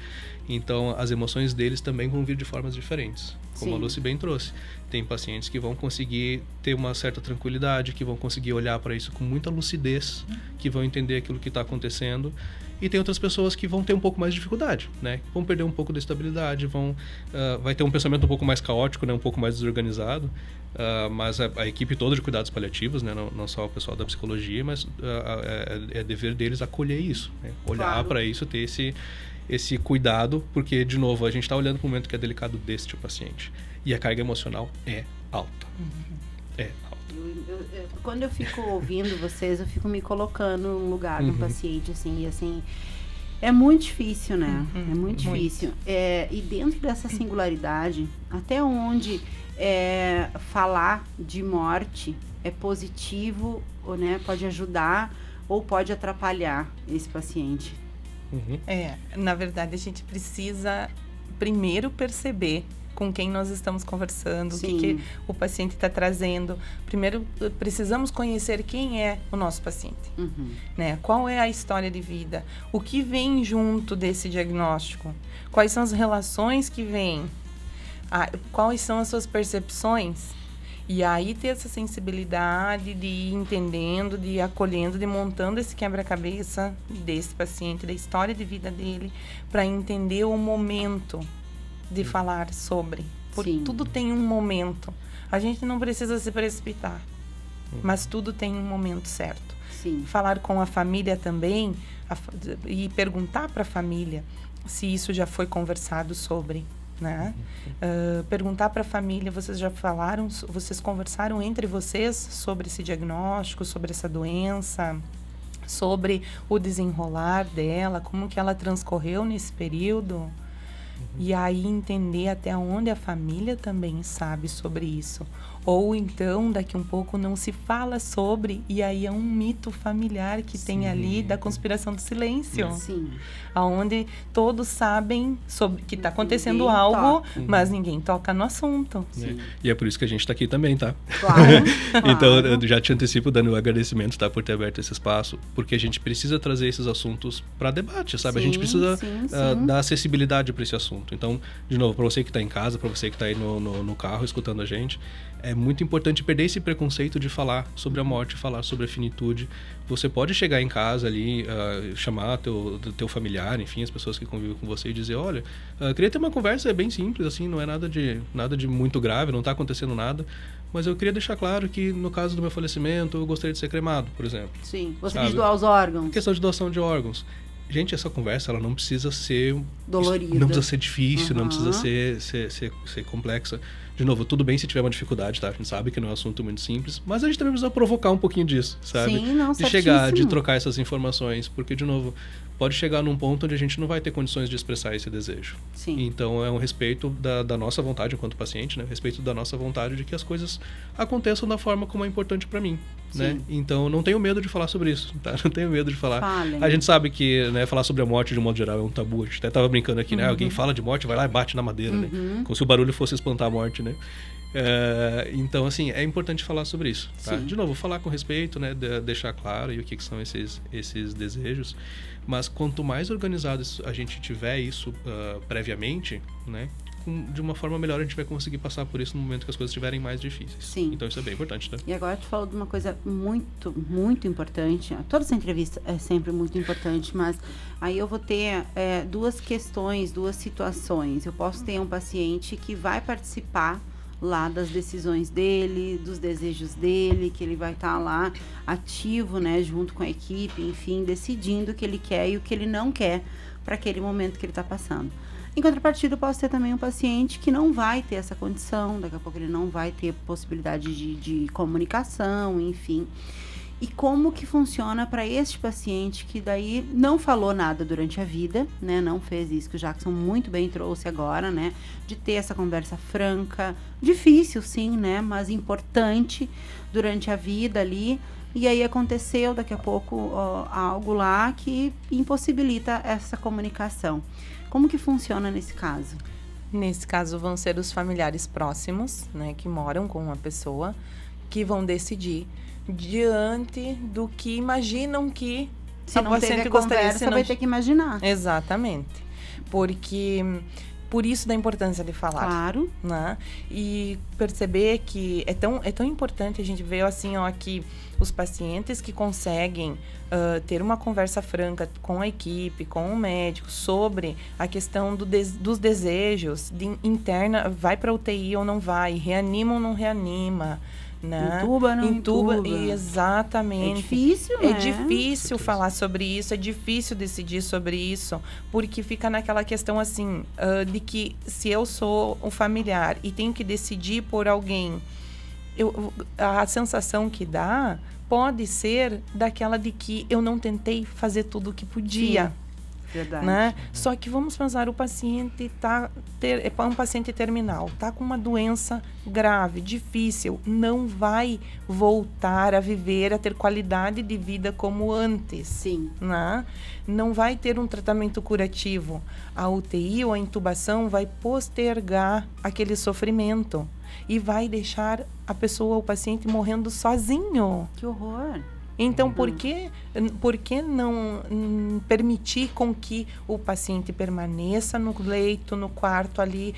Então, as emoções deles também vão vir de formas diferentes. Como a Lucy bem trouxe. Tem pacientes que vão conseguir ter uma certa tranquilidade, que vão conseguir olhar para isso com muita lucidez, que vão entender aquilo que está acontecendo. E tem outras pessoas que vão ter um pouco mais de dificuldade, né? Vão perder um pouco da estabilidade, vai ter um pensamento um pouco mais caótico, né? Um pouco mais desorganizado. Mas a equipe toda de cuidados paliativos, né? Não só o pessoal da psicologia, mas é dever deles acolher isso, né? Olhar para isso, ter esse cuidado, porque, de novo, a gente está olhando para um momento que é delicado deste paciente. E a carga emocional é alta. É alta. Quando eu fico ouvindo vocês, eu fico me colocando no lugar do paciente, assim, e assim... É muito difícil, né? É muito difícil. E dentro dessa singularidade, até onde falar de morte é positivo, ou, né, pode ajudar ou pode atrapalhar esse paciente? Na verdade, a gente precisa primeiro perceber com quem nós estamos conversando, o que o paciente está trazendo. Primeiro, precisamos conhecer quem é o nosso paciente, né? Qual é a história de vida, o que vem junto desse diagnóstico, quais são as relações que vêm, quais são as suas percepções. E aí ter essa sensibilidade de ir entendendo, de ir acolhendo, de montando esse quebra-cabeça desse paciente, da história de vida dele, para entender o momento de falar sobre. Porque tudo tem um momento. A gente não precisa se precipitar, mas tudo tem um momento certo. Falar com a família também e perguntar para a família se isso já foi conversado sobre, né? Perguntar para a família, vocês conversaram entre vocês sobre esse diagnóstico, sobre essa doença, sobre o desenrolar dela, como que ela transcorreu nesse período? E aí entender até onde a família também sabe sobre isso. Ou então, daqui um pouco, não se fala sobre, e aí é um mito familiar que tem ali da conspiração do silêncio. Aonde todos sabem sobre que está acontecendo algo, mas ninguém toca no assunto. E é por isso que a gente está aqui também, tá? Claro. Então, eu já te antecipo dando o agradecimento, tá, por ter aberto esse espaço, porque a gente precisa trazer esses assuntos para debate, sabe? A gente precisa dar acessibilidade para esse assunto. Então, de novo, para você que está em casa, para você que está aí no carro escutando a gente, é muito importante perder esse preconceito de falar sobre a morte, falar sobre a finitude. Você pode chegar em casa ali, chamar teu familiar, enfim, as pessoas que convivem com você e dizer, olha, queria ter uma conversa bem simples, assim, não é nada de muito grave, não está acontecendo nada, mas eu queria deixar claro que no caso do meu falecimento eu gostaria de ser cremado, por exemplo. Gostaria de doar os órgãos. Questão de doação de órgãos. Gente, essa conversa, ela não precisa ser... dolorida. Não precisa ser difícil, não precisa ser complexa. De novo, tudo bem se tiver uma dificuldade, tá? A gente sabe que não é um assunto muito simples, mas a gente também precisa provocar um pouquinho disso, sabe? De chegar, de trocar essas informações, porque, de novo, pode chegar num ponto onde a gente não vai ter condições de expressar esse desejo. Então, é um respeito da nossa vontade enquanto paciente, né? Respeito da nossa vontade de que as coisas aconteçam da forma como é importante para mim, né? Então, não tenho medo de falar sobre isso, tá? Não tenho medo de falar. A gente sabe que, né, falar sobre a morte de um modo geral é um tabu. A gente até tava brincando aqui, né? Alguém fala de morte, vai lá e bate na madeira, né? Como se o barulho fosse espantar a morte, né? Então, assim, é importante falar sobre isso, tá? De novo, falar com respeito, né? Deixar claro o que são esses desejos. Mas quanto mais organizado a gente tiver isso previamente, né? De uma forma melhor a gente vai conseguir passar por isso no momento que as coisas estiverem mais difíceis. Então isso é bem importante, né? E agora tu falou de uma coisa muito, muito importante. Toda essa entrevista é sempre muito importante, mas aí eu vou ter duas questões, duas situações. Eu posso ter um paciente que vai participar lá das decisões dele, dos desejos dele, que ele vai estar lá ativo, né, junto com a equipe, enfim, decidindo o que ele quer e o que ele não quer para aquele momento que ele está passando. Em contrapartida, eu posso ter também um paciente que não vai ter essa condição, daqui a pouco ele não vai ter possibilidade de comunicação, enfim. e como que funciona para este paciente que daí não falou nada durante a vida, né? Não fez isso que o Jackson muito bem trouxe agora, né? De ter essa conversa franca, difícil sim, né? Mas importante durante a vida ali. E aí aconteceu daqui a pouco algo lá que impossibilita essa comunicação. Como que funciona nesse caso? Nesse caso vão ser os familiares próximos, né? Que moram com uma pessoa, que vão decidir diante do que imaginam que se não teve a conversa, vai ter que imaginar. Exatamente. Porque por isso da importância de falar. Claro. Né? E perceber que é tão importante a gente ver assim, ó, que os pacientes que conseguem ter uma conversa franca com a equipe, com o médico, sobre a questão dos desejos interna, vai para UTI ou não vai, reanima ou não reanima, né? Intuba, não intuba. Exatamente. É difícil, né? É difícil falar sobre isso, é difícil decidir sobre isso, porque fica naquela questão assim, de que se eu sou um familiar e tenho que decidir por alguém, a sensação que dá pode ser daquela de que eu não tentei fazer tudo o que podia. Sim. Verdade. Né? Só que vamos pensar, o paciente é um paciente terminal, está com uma doença grave, difícil, não vai voltar a viver, a ter qualidade de vida como antes. Sim. Né? Não vai ter um tratamento curativo. A UTI ou a intubação vai postergar aquele sofrimento e vai deixar a pessoa, o paciente, morrendo sozinho. Que horror! Então, por que não permitir com que o paciente permaneça no leito, no quarto ali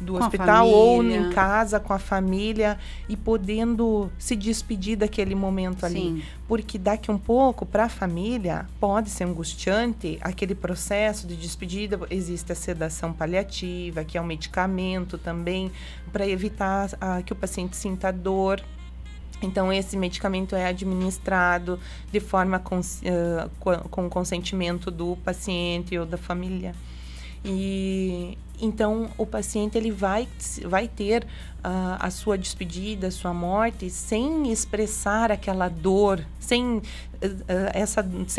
do hospital ou em casa com a família e podendo se despedir daquele momento ali? Sim. Porque daqui um pouco, para a família, pode ser angustiante aquele processo de despedida. Existe a sedação paliativa, que é um medicamento também para evitar que o paciente sinta dor. Então, esse medicamento é administrado de forma com consentimento do paciente ou da família. E então, o paciente ele vai ter a sua despedida, a sua morte, sem expressar aquela dor, sem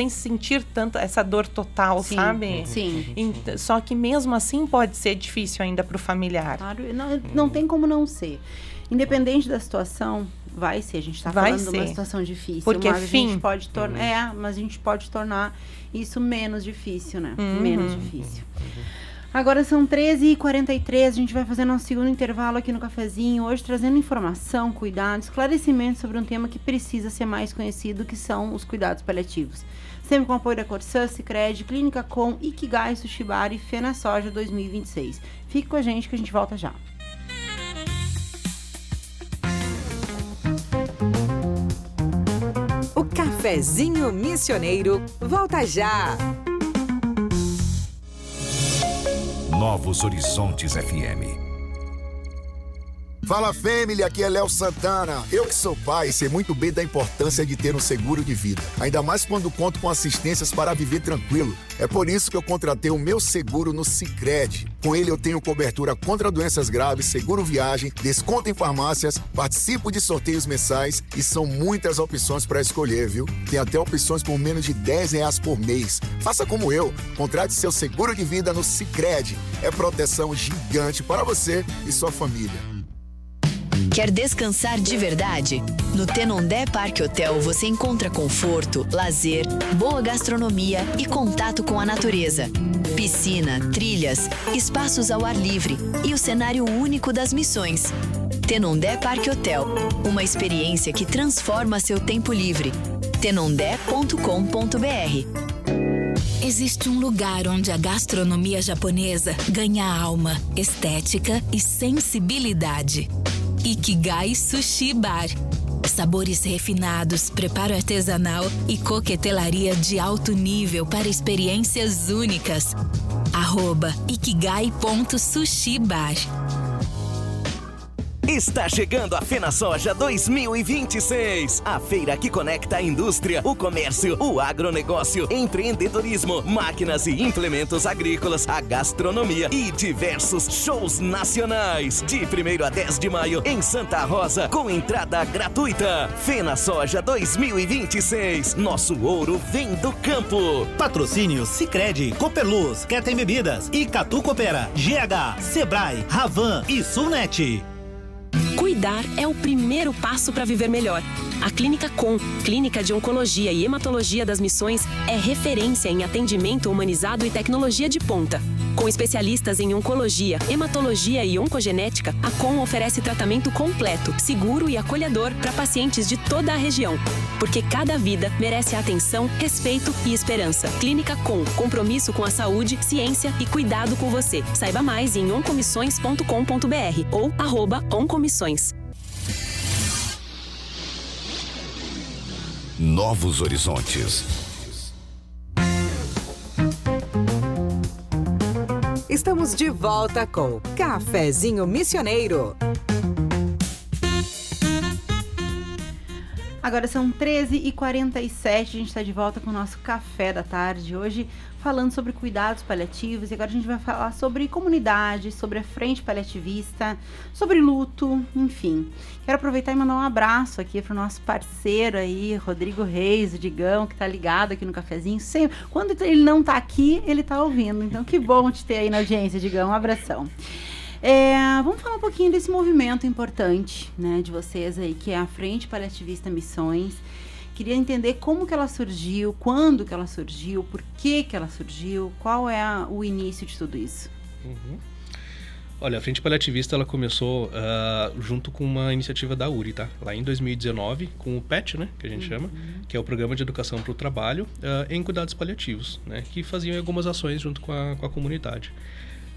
sentir tanto essa dor total, sim, sabe? Sim. Só que mesmo assim pode ser difícil ainda para o familiar. Claro, não tem como não ser. Independente da situação, vai ser. A gente está falando de uma situação difícil. Porque mas a gente pode tornar, mas a gente pode tornar isso menos difícil, né? Menos difícil. Agora são 13h43, a gente vai fazer nosso segundo intervalo aqui no Cafezinho, hoje trazendo informação, cuidado, esclarecimento sobre um tema que precisa ser mais conhecido, que são os cuidados paliativos. Sempre com o apoio da Corsã, Sicredi, Clínica Com, Ikigai, Sushi Bar e Fena Soja 2026. Fique com a gente que a gente volta já. O Cafezinho Missioneiro volta já. Novos Horizontes FM. Fala, family, aqui é Léo Santana. Eu que sou pai, sei muito bem da importância de ter um seguro de vida. Ainda mais quando conto com assistências para viver tranquilo. É por isso que eu contratei o meu seguro no Sicredi. Com ele eu tenho cobertura contra doenças graves, seguro viagem, desconto em farmácias, participo de sorteios mensais e são muitas opções para escolher, viu? Tem até opções por menos de R$10 por mês. Faça como eu, contrate seu seguro de vida no Sicredi. É proteção gigante para você e sua família. Quer descansar de verdade? No Tenondé Parque Hotel você encontra conforto, lazer, boa gastronomia e contato com a natureza. Piscina, trilhas, espaços ao ar livre e o cenário único das missões. Tenondé Parque Hotel, uma experiência que transforma seu tempo livre. tenondé.com.br. Existe um lugar onde a gastronomia japonesa ganha alma, estética e sensibilidade. Ikigai Sushi Bar. Sabores refinados, preparo artesanal e coquetelaria de alto nível para experiências únicas. @ikigai.sushibar. Está chegando a FenaSoja 2026. A feira que conecta a indústria, o comércio, o agronegócio, empreendedorismo, máquinas e implementos agrícolas, a gastronomia e diversos shows nacionais. De 1º a 10 de maio em Santa Rosa, com entrada gratuita. FenaSoja 2026. Nosso ouro vem do campo. Patrocínio Sicredi, Copperluz, Quer Tem Bebidas, Icatu Coopera, GH, Sebrae, Ravan e Sulnet. Cuidar é o primeiro passo para viver melhor. A Clínica Com, Clínica de Oncologia e Hematologia das Missões, é referência em atendimento humanizado e tecnologia de ponta. Com especialistas em oncologia, hematologia e oncogenética, a Com oferece tratamento completo, seguro e acolhedor para pacientes de toda a região. Porque cada vida merece atenção, respeito e esperança. Clínica Com, compromisso com a saúde, ciência e cuidado com você. Saiba mais em oncomissões.com.br ou @oncomissões. Novos horizontes. Estamos de volta com Cafezinho Missioneiro. Agora são 13h47, a gente está de volta com o nosso café da tarde. Hoje falando sobre cuidados paliativos, e agora a gente vai falar sobre comunidade, sobre a frente paliativista, sobre luto, enfim. Quero aproveitar e mandar um abraço aqui para o nosso parceiro aí, Rodrigo Reis, o Digão, que tá ligado aqui no cafezinho. Sempre, quando ele não tá aqui, ele tá ouvindo. Então que bom te ter aí na audiência, Digão. Um abração. Vamos falar um pouquinho desse movimento importante, né, de vocês aí, que é a Frente Paliativista Missões. Queria entender como que ela surgiu, quando que ela surgiu, por que ela surgiu, qual é o início de tudo isso. Olha, a Frente Paliativista ela começou junto com uma iniciativa da URI, tá? Lá em 2019, com o PET, né, que a gente chama, que é o Programa de Educação para o Trabalho em Cuidados Paliativos, né, que faziam algumas ações junto com a comunidade.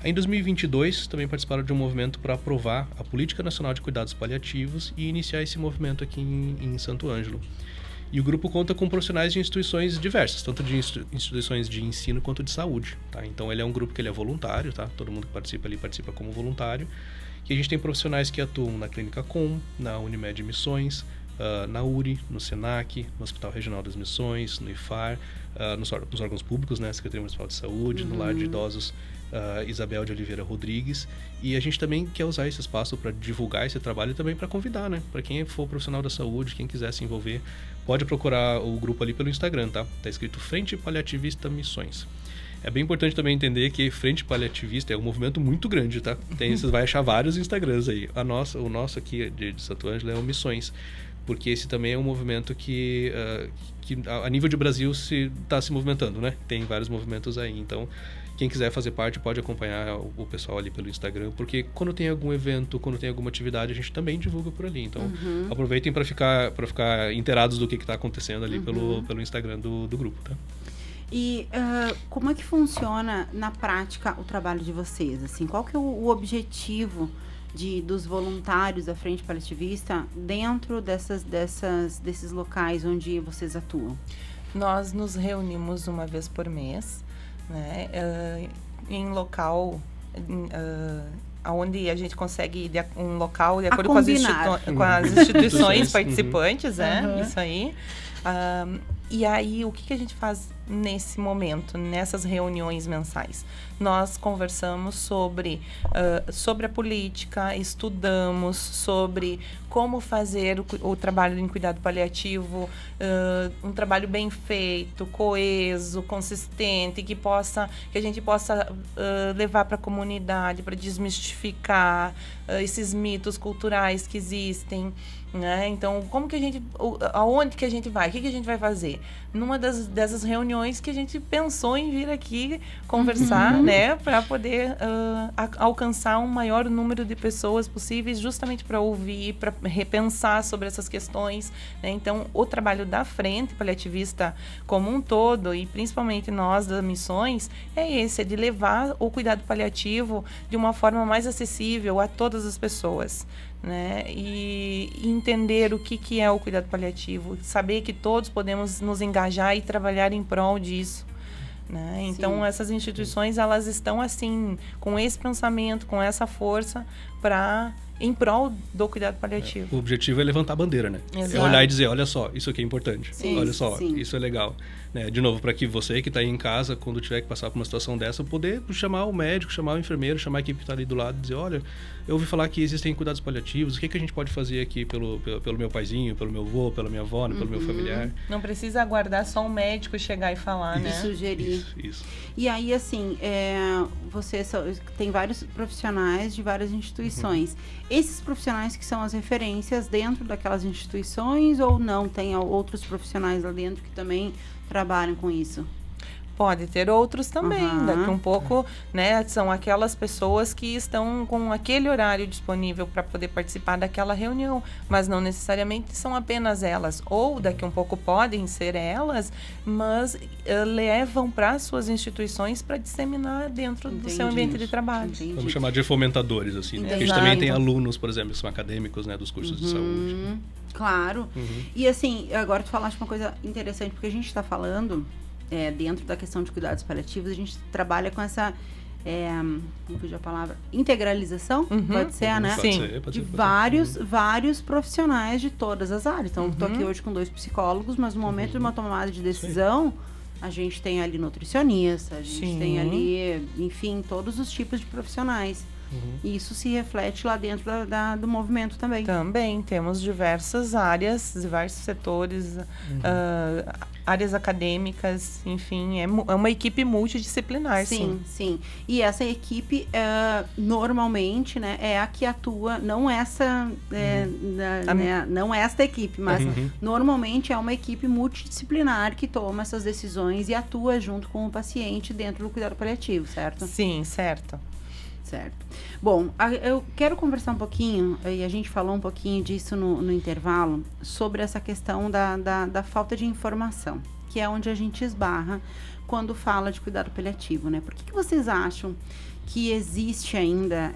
Em 2022, também participaram de um movimento para aprovar a Política Nacional de Cuidados Paliativos e iniciar esse movimento aqui em Santo Ângelo. E o grupo conta com profissionais de instituições diversas, tanto de instituições de ensino quanto de saúde, tá? Então ele é um grupo que ele é voluntário, tá? Todo mundo que participa ali participa como voluntário. E a gente tem profissionais que atuam na Clínica Com, na Unimed Missões, na URI, no SENAC, no Hospital Regional das Missões, no IFAR, nos órgãos públicos, né? Secretaria Municipal de Saúde, no Lar de Idosos Isabel de Oliveira Rodrigues. E a gente também quer usar esse espaço para divulgar esse trabalho e também para convidar, né? Para quem for profissional da saúde, quem quiser se envolver, pode procurar o grupo ali pelo Instagram, tá? Tá escrito Frente Paliativista Missões. É bem importante também entender que Frente Paliativista é um movimento muito grande, tá? Você vai achar vários Instagrams aí. O nosso aqui de Santo Ângelo é o Missões, porque esse também é um movimento que a nível de Brasil está se movimentando, né? Tem vários movimentos aí, então quem quiser fazer parte pode acompanhar o pessoal ali pelo Instagram, porque quando tem algum evento, quando tem alguma atividade, a gente também divulga por ali. Então, aproveitem para ficar inteirados do que está acontecendo ali pelo Instagram do grupo, tá? E como é que funciona na prática o trabalho de vocês? Assim, qual que é o objetivo dos voluntários da Frente Paliativista dentro desses locais onde vocês atuam? Nós nos reunimos uma vez por mês, né, em local onde a gente consegue um local de acordo com as instituições participantes, né? Isso aí. E aí, o que a gente faz nesse momento, nessas reuniões mensais? Nós conversamos sobre a política, estudamos sobre como fazer o trabalho em cuidado paliativo, um trabalho bem feito, coeso, consistente, que a gente possa levar para a comunidade, para desmistificar esses mitos culturais que existem, né? Então, aonde que a gente vai? O que a gente vai fazer? Numa dessas reuniões que a gente pensou em vir aqui conversar, né? Para poder alcançar um maior número de pessoas possíveis, justamente para ouvir, para repensar sobre essas questões, né? Então, o trabalho da Frente Paliativista como um todo, e principalmente nós das Missões, é de levar o cuidado paliativo de uma forma mais acessível a todas as pessoas, né? E entender o que é o cuidado paliativo, saber que todos podemos nos engajar e trabalhar em prol disso, né? Então, essas instituições, elas estão assim, com esse pensamento, com essa força, para em prol do cuidado paliativo. O objetivo é levantar a bandeira, né? Exato. É olhar e dizer, olha só, isso aqui é importante. Sim, olha só, sim. isso é legal. Né? De novo, para que você que está aí em casa, quando tiver que passar por uma situação dessa, poder chamar o médico, chamar o enfermeiro, chamar a equipe que está ali do lado e dizer, olha, eu ouvi falar que existem cuidados paliativos, o que a gente pode fazer aqui pelo meu paizinho, pelo meu avô, pela minha avó, né? Pelo meu familiar. Não precisa aguardar só um médico chegar e falar, né? E sugerir. Isso. E aí, assim, você tem vários profissionais de várias instituições. Esses profissionais que são as referências dentro daquelas instituições ou não? Tem outros profissionais lá dentro que também trabalham com isso? Pode ter outros também. Daqui um pouco, né, são aquelas pessoas que estão com aquele horário disponível para poder participar daquela reunião, mas não necessariamente são apenas elas. Ou daqui um pouco podem ser elas, mas levam para suas instituições para disseminar dentro do seu ambiente de trabalho. Vamos chamar de fomentadores, assim, né? Porque a gente também tem alunos, por exemplo, que são acadêmicos, né, dos cursos de saúde. Claro. E assim, agora tu falaste uma coisa interessante, porque a gente está falando... dentro da questão de cuidados paliativos, a gente trabalha com essa, como fugiu a palavra, integralização, pode ser, né? Sim. De vários profissionais de todas as áreas. Então, estou aqui hoje com 2 psicólogos, mas no momento de uma tomada de decisão, a gente tem ali nutricionista, a gente tem ali, enfim, todos os tipos de profissionais. E isso se reflete lá dentro do movimento também. Também temos diversas áreas, diversos setores, áreas acadêmicas, enfim, é uma equipe multidisciplinar, sim. Sim. E essa equipe, normalmente, né, é a que atua, não essa, não esta equipe, mas normalmente é uma equipe multidisciplinar que toma essas decisões e atua junto com o paciente dentro do cuidado paliativo, certo? Sim, certo. Certo. Bom, eu quero conversar um pouquinho, e a gente falou um pouquinho disso no intervalo, sobre essa questão da falta de informação, que é onde a gente esbarra quando fala de cuidado paliativo, né? Por que vocês acham que existe ainda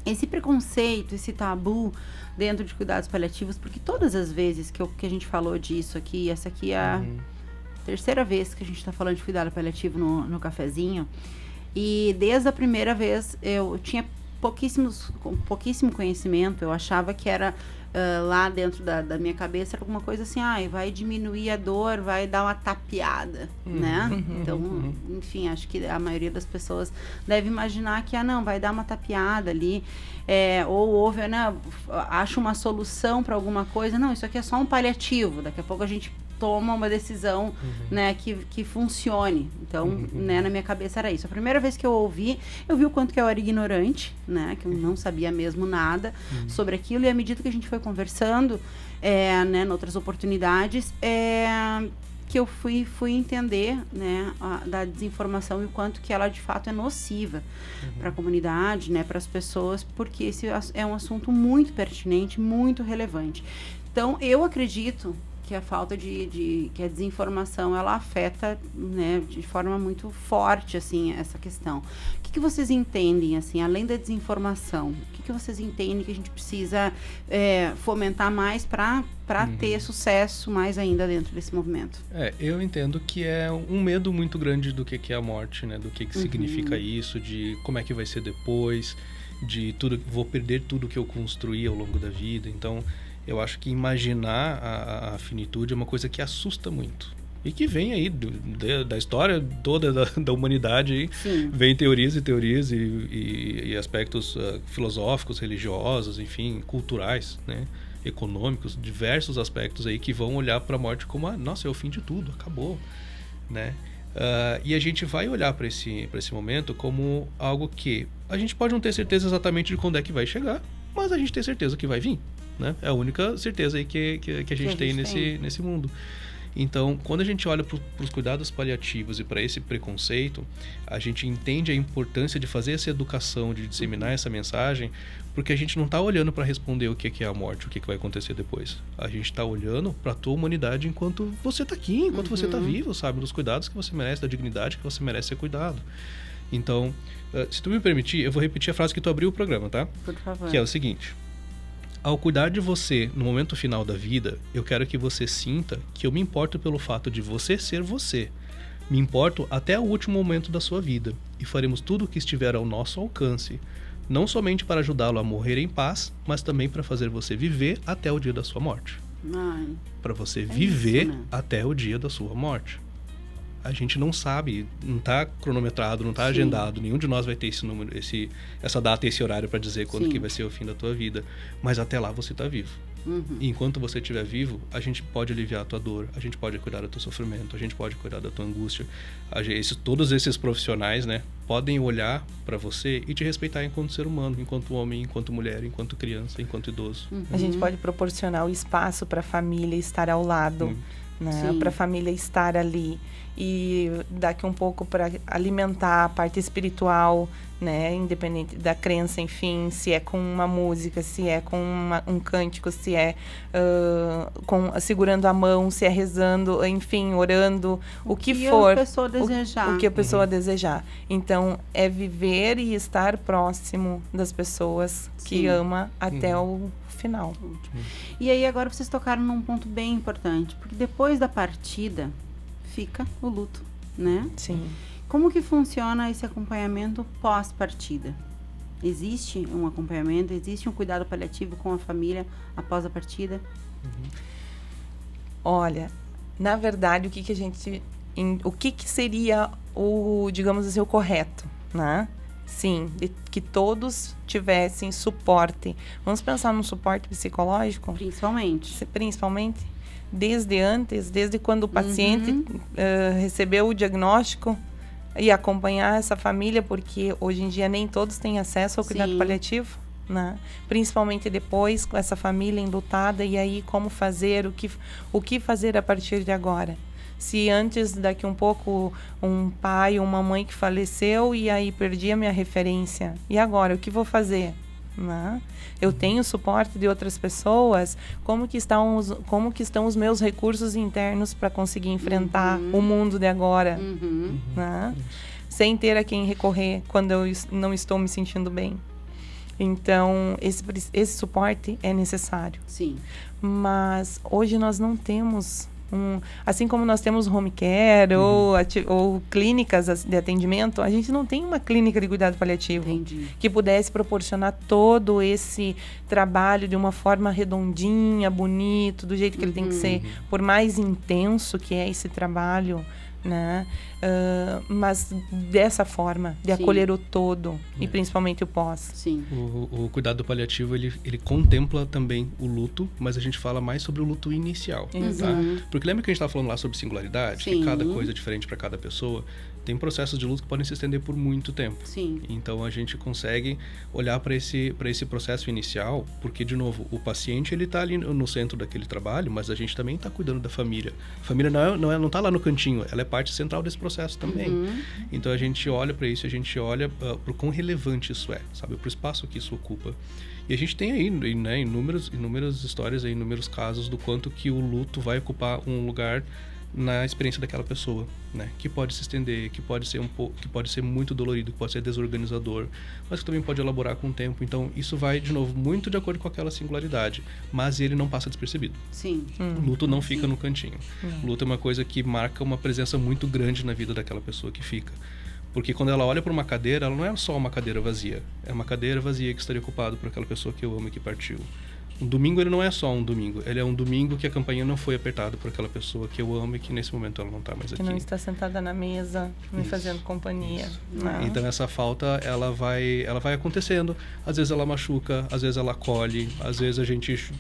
esse preconceito, esse tabu dentro de cuidados paliativos? Porque todas as vezes que a gente falou disso aqui, essa aqui é a terceira vez que a gente está falando de cuidado paliativo no cafezinho, e desde a primeira vez eu tinha pouquíssimo conhecimento. Eu achava que era lá dentro da minha cabeça era alguma coisa assim, vai diminuir a dor, vai dar uma tapeada, né? Então, enfim, acho que a maioria das pessoas deve imaginar que, não, vai dar uma tapeada ali, ou houve, né, acha uma solução para alguma coisa. Não, isso aqui é só um paliativo, daqui a pouco a gente toma uma decisão, né, que funcione. Então, né, na minha cabeça era isso. A primeira vez que eu vi o quanto que eu era ignorante, né, que eu não sabia mesmo nada sobre aquilo, e à medida que a gente foi conversando, né, em outras oportunidades, que eu fui entender, né, da desinformação e o quanto que ela de fato é nociva para a comunidade, né, para as pessoas, porque esse é um assunto muito pertinente, muito relevante. Então, eu acredito que a falta que a desinformação, ela afeta, né, de forma muito forte, assim, essa questão. O que vocês entendem, assim, além da desinformação? O que vocês entendem que a gente precisa fomentar mais para ter sucesso mais ainda dentro desse movimento? Eu entendo que é um medo muito grande do que é a morte, né? Do que significa isso, de como é que vai ser depois, de tudo, vou perder tudo que eu construí ao longo da vida. Então, eu acho que imaginar a finitude é uma coisa que assusta muito. E que vem aí da história toda da humanidade. Aí. Vem teorias e aspectos filosóficos, religiosos, enfim, culturais, né? Econômicos, diversos aspectos aí que vão olhar para a morte como, nossa, é o fim de tudo, acabou, né? E a gente vai olhar para esse momento como algo que a gente pode não ter certeza exatamente de quando é que vai chegar, mas a gente tem certeza que vai vir. Né? É a única certeza aí que a gente tem nesse mundo. Então, quando a gente olha para os cuidados paliativos e para esse preconceito, a gente entende a importância de fazer essa educação, de disseminar essa mensagem, porque a gente não está olhando para responder o que é a morte, o que vai acontecer depois. A gente está olhando para a tua humanidade enquanto você está aqui, enquanto você está vivo, sabe? Dos cuidados que você merece, da dignidade que você merece ser cuidado. Então, se tu me permitir, eu vou repetir a frase que tu abriu o programa, tá? Por favor. Que é o seguinte: ao cuidar de você no momento final da vida, eu quero que você sinta que eu me importo pelo fato de você ser você. Me importo até o último momento da sua vida e faremos tudo o que estiver ao nosso alcance Não somente para ajudá-lo a morrer em paz, mas também para fazer você viver até o dia da sua morte. Para você viver isso, né? até o dia da sua morte. A gente não sabe, não está cronometrado, não está agendado, nenhum de nós vai ter esse número, essa data e esse horário para dizer quando que vai ser o fim da tua vida. Mas até lá você está vivo. E enquanto você estiver vivo, a gente pode aliviar a tua dor, a gente pode cuidar do teu sofrimento, a gente pode cuidar da tua angústia. Todos esses profissionais, né, podem olhar para você e te respeitar enquanto ser humano, enquanto homem, enquanto mulher, enquanto criança, enquanto idoso. A gente pode proporcionar o espaço para a família estar ao lado, né, para a família estar ali. E daqui um pouco para alimentar a parte espiritual, né, independente da crença, enfim, se é com uma música, se é com um cântico, se é segurando a mão, se é rezando, enfim, orando, o que for. O que a pessoa desejar. O que a pessoa desejar. Então, é viver e estar próximo das pessoas que ama até o final. E aí agora vocês tocaram num ponto bem importante, porque depois da partida fica o luto, né? Sim. Como que funciona esse acompanhamento pós-partida? Existe um acompanhamento, existe um cuidado paliativo com a família após a partida? Olha, na verdade, o que seria digamos assim, o correto, né? Sim, que todos tivessem suporte. Vamos pensar num suporte psicológico? Principalmente. Desde quando o paciente recebeu o diagnóstico e acompanhar essa família, porque hoje em dia nem todos têm acesso ao cuidado paliativo, né? Principalmente depois, com essa família enlutada, e aí como fazer, o que fazer a partir de agora. Se antes, daqui um pouco, um pai ou uma mãe que faleceu e aí perdi a minha referência, e agora, o que vou fazer? Né? Eu tenho suporte de outras pessoas, como que estão os meus recursos internos para conseguir enfrentar o mundo de agora, né? Sem ter a quem recorrer quando eu não estou me sentindo bem. Então, esse suporte é necessário. Sim. Mas hoje nós não temos assim como nós temos home care ou clínicas de atendimento, a gente não tem uma clínica de cuidado paliativo que pudesse proporcionar todo esse trabalho de uma forma redondinha, bonito, do jeito que ele tem que ser, por mais intenso que é esse trabalho, né? Mas dessa forma, de acolher o todo e principalmente o pós. Sim. O cuidado paliativo, ele contempla também o luto, mas a gente fala mais sobre o luto inicial. Tá? Porque lembra que a gente estava falando lá sobre singularidade? Que cada coisa é diferente para cada pessoa. Tem processos de luto que podem se estender por muito tempo. Sim. Então, a gente consegue olhar para esse processo inicial, porque, de novo, o paciente ele está ali no centro daquele trabalho, mas a gente também está cuidando da família. A família não está lá no cantinho, ela é parte central desse processo também. Então, a gente olha para isso, a gente olha para o quão relevante isso é, sabe? Para o espaço que isso ocupa. E a gente tem aí, né, inúmeras histórias, inúmeros casos do quanto que o luto vai ocupar um lugar na experiência daquela pessoa, né? Que pode se estender, que pode ser muito dolorido, que pode ser desorganizador, mas que também pode elaborar com o tempo. Então, isso vai, de novo, muito de acordo com aquela singularidade, mas ele não passa despercebido. Sim. O luto não fica no cantinho. O luto é uma coisa que marca uma presença muito grande na vida daquela pessoa que fica. Porque quando ela olha para uma cadeira, ela não é só uma cadeira vazia. É uma cadeira vazia que estaria ocupada por aquela pessoa que eu amo e que partiu. Um domingo, ele não é só um domingo. Ele é um domingo que a campainha não foi apertada por aquela pessoa que eu amo e que nesse momento ela não está mais aqui. Que não está sentada na mesa, me fazendo companhia. Então, essa falta, ela vai acontecendo. Às vezes ela machuca, às vezes ela acolhe, às vezes a gente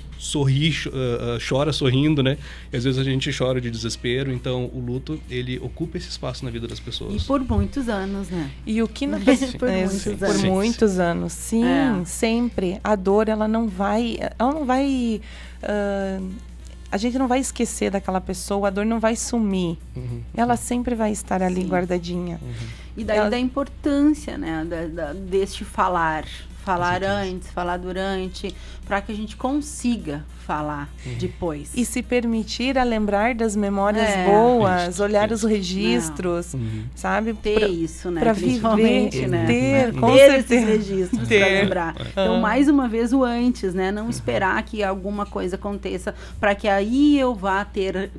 chora sorrindo, né? E às vezes a gente chora de desespero. Então, o luto, ele ocupa esse espaço na vida das pessoas. E por muitos anos, né? E o que por muitos anos. Sim, sempre. A dor, ela não vai... a gente não vai esquecer daquela pessoa, a dor não vai sumir. Ela sempre vai estar ali guardadinha. E daí da importância, né, deste falar antes, falar durante, para que a gente consiga falar depois. E se permitir a lembrar das memórias boas, olhar os registros, sabe? Ter isso, né? Para viver, né? Ter esses registros para lembrar. Então, mais uma vez, o antes, né? Não esperar que alguma coisa aconteça para que aí eu vá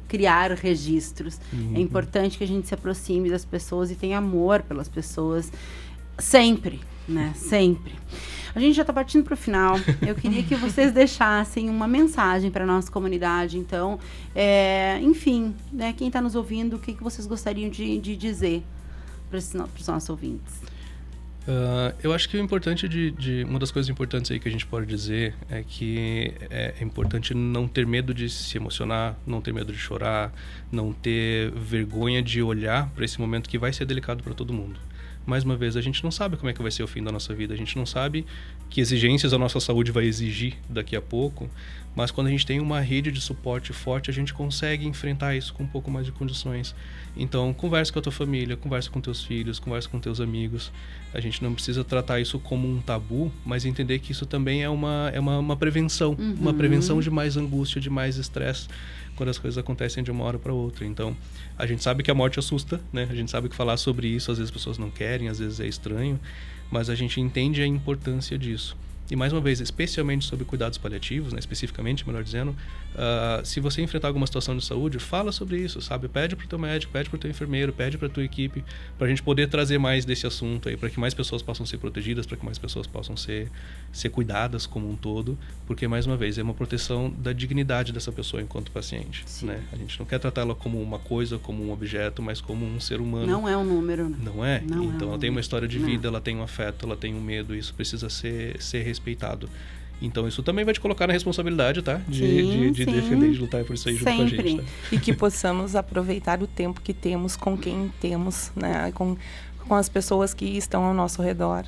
criar registros. É importante que a gente se aproxime das pessoas e tenha amor pelas pessoas sempre, né? Sempre. A gente já está partindo para o final. Eu queria que vocês deixassem uma mensagem para a nossa comunidade. Então, enfim, né, quem está nos ouvindo, o que vocês gostariam de dizer para os nossos ouvintes? Eu acho que o importante uma das coisas importantes aí que a gente pode dizer é que é importante não ter medo de se emocionar, não ter medo de chorar, não ter vergonha de olhar para esse momento que vai ser delicado para todo mundo. Mais uma vez, a gente não sabe como é que vai ser o fim da nossa vida, a gente não sabe que exigências a nossa saúde vai exigir daqui a pouco, mas quando a gente tem uma rede de suporte forte, a gente consegue enfrentar isso com um pouco mais de condições. Então, conversa com a tua família, conversa com teus filhos, conversa com teus amigos. A gente não precisa tratar isso como um tabu, mas entender que isso também é uma prevenção, uma prevenção de mais angústia, de mais estresse, quando as coisas acontecem de uma hora para outra. Então, a gente sabe que a morte assusta, né? A gente sabe que falar sobre isso, às vezes as pessoas não querem, às vezes é estranho, mas a gente entende a importância disso. E mais uma vez, especialmente sobre cuidados paliativos, né, especificamente, melhor dizendo, se você enfrentar alguma situação de saúde, fala sobre isso, sabe? Pede para o teu médico, pede para o teu enfermeiro, pede para a tua equipe, para a gente poder trazer mais desse assunto aí, para que mais pessoas possam ser protegidas, para que mais pessoas possam ser cuidadas como um todo, porque, mais uma vez, é uma proteção da dignidade dessa pessoa enquanto paciente, né? A gente não quer tratá-la como uma coisa, como um objeto, mas como um ser humano. Não é um número, né? Não é? Não então, ela tem uma história de vida, não. Ela tem um afeto, ela tem um medo, isso precisa ser respeitado. Então, isso também vai te colocar na responsabilidade, tá? De defender, de lutar por isso aí junto com a gente. Tá? E que possamos aproveitar o tempo que temos com quem temos, né? Com as pessoas que estão ao nosso redor.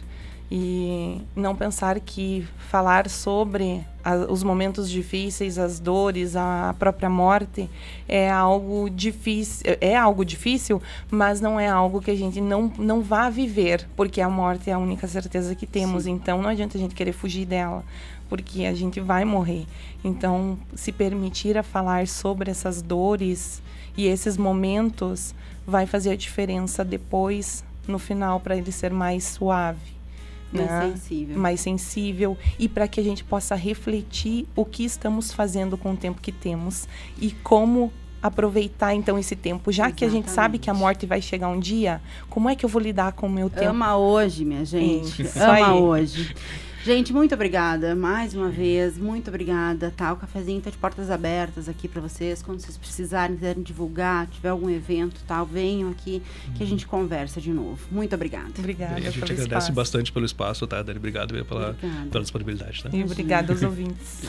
E não pensar que falar sobre os momentos difíceis, as dores, a própria morte é algo difícil, mas não é algo que a gente não vá viver, porque a morte é a única certeza que temos. Sim. Então não adianta a gente querer fugir dela, porque a gente vai morrer. Então, se permitir a falar sobre essas dores e esses momentos vai fazer a diferença depois, no final, para ele ser mais suave. Mais sensível, e para que a gente possa refletir o que estamos fazendo com o tempo que temos e como aproveitar então esse tempo, já que a gente sabe que a morte vai chegar um dia, como é que eu vou lidar com o meu tempo? Ama hoje, minha gente. Ama hoje. Gente, muito obrigada, mais uma vez, muito obrigada, tá? O cafezinho tá de portas abertas aqui para vocês, quando vocês precisarem, quiserem divulgar, tiver algum evento, tal, venham aqui que a gente conversa de novo. Muito obrigada. Obrigada. A gente agradece bastante pelo espaço, tá, Dani? Obrigado pela disponibilidade, tá? E obrigada aos ouvintes.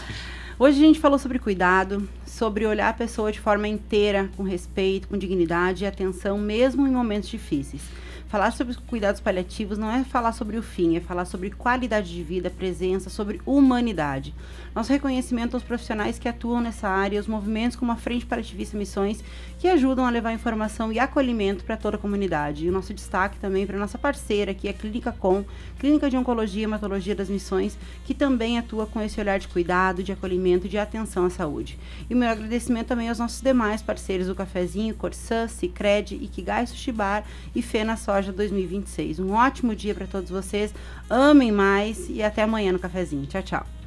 Hoje a gente falou sobre cuidado, sobre olhar a pessoa de forma inteira, com respeito, com dignidade e atenção, mesmo em momentos difíceis. Falar sobre cuidados paliativos não é falar sobre o fim, é falar sobre qualidade de vida, presença, sobre humanidade. Nosso reconhecimento aos profissionais que atuam nessa área, os movimentos como a Frente Paliativista Missões, que ajudam a levar informação e acolhimento para toda a comunidade. E o nosso destaque também para a nossa parceira aqui, a Clínica Com, Clínica de Oncologia e Hematologia das Missões, que também atua com esse olhar de cuidado, de acolhimento e de atenção à saúde. E o meu agradecimento também aos nossos demais parceiros do Cafezinho, Corsã, Sicredi, Ikigai Sushi Bar e Fena Soja 2026. Um ótimo dia para todos vocês, amem mais e até amanhã no Cafezinho. Tchau, tchau.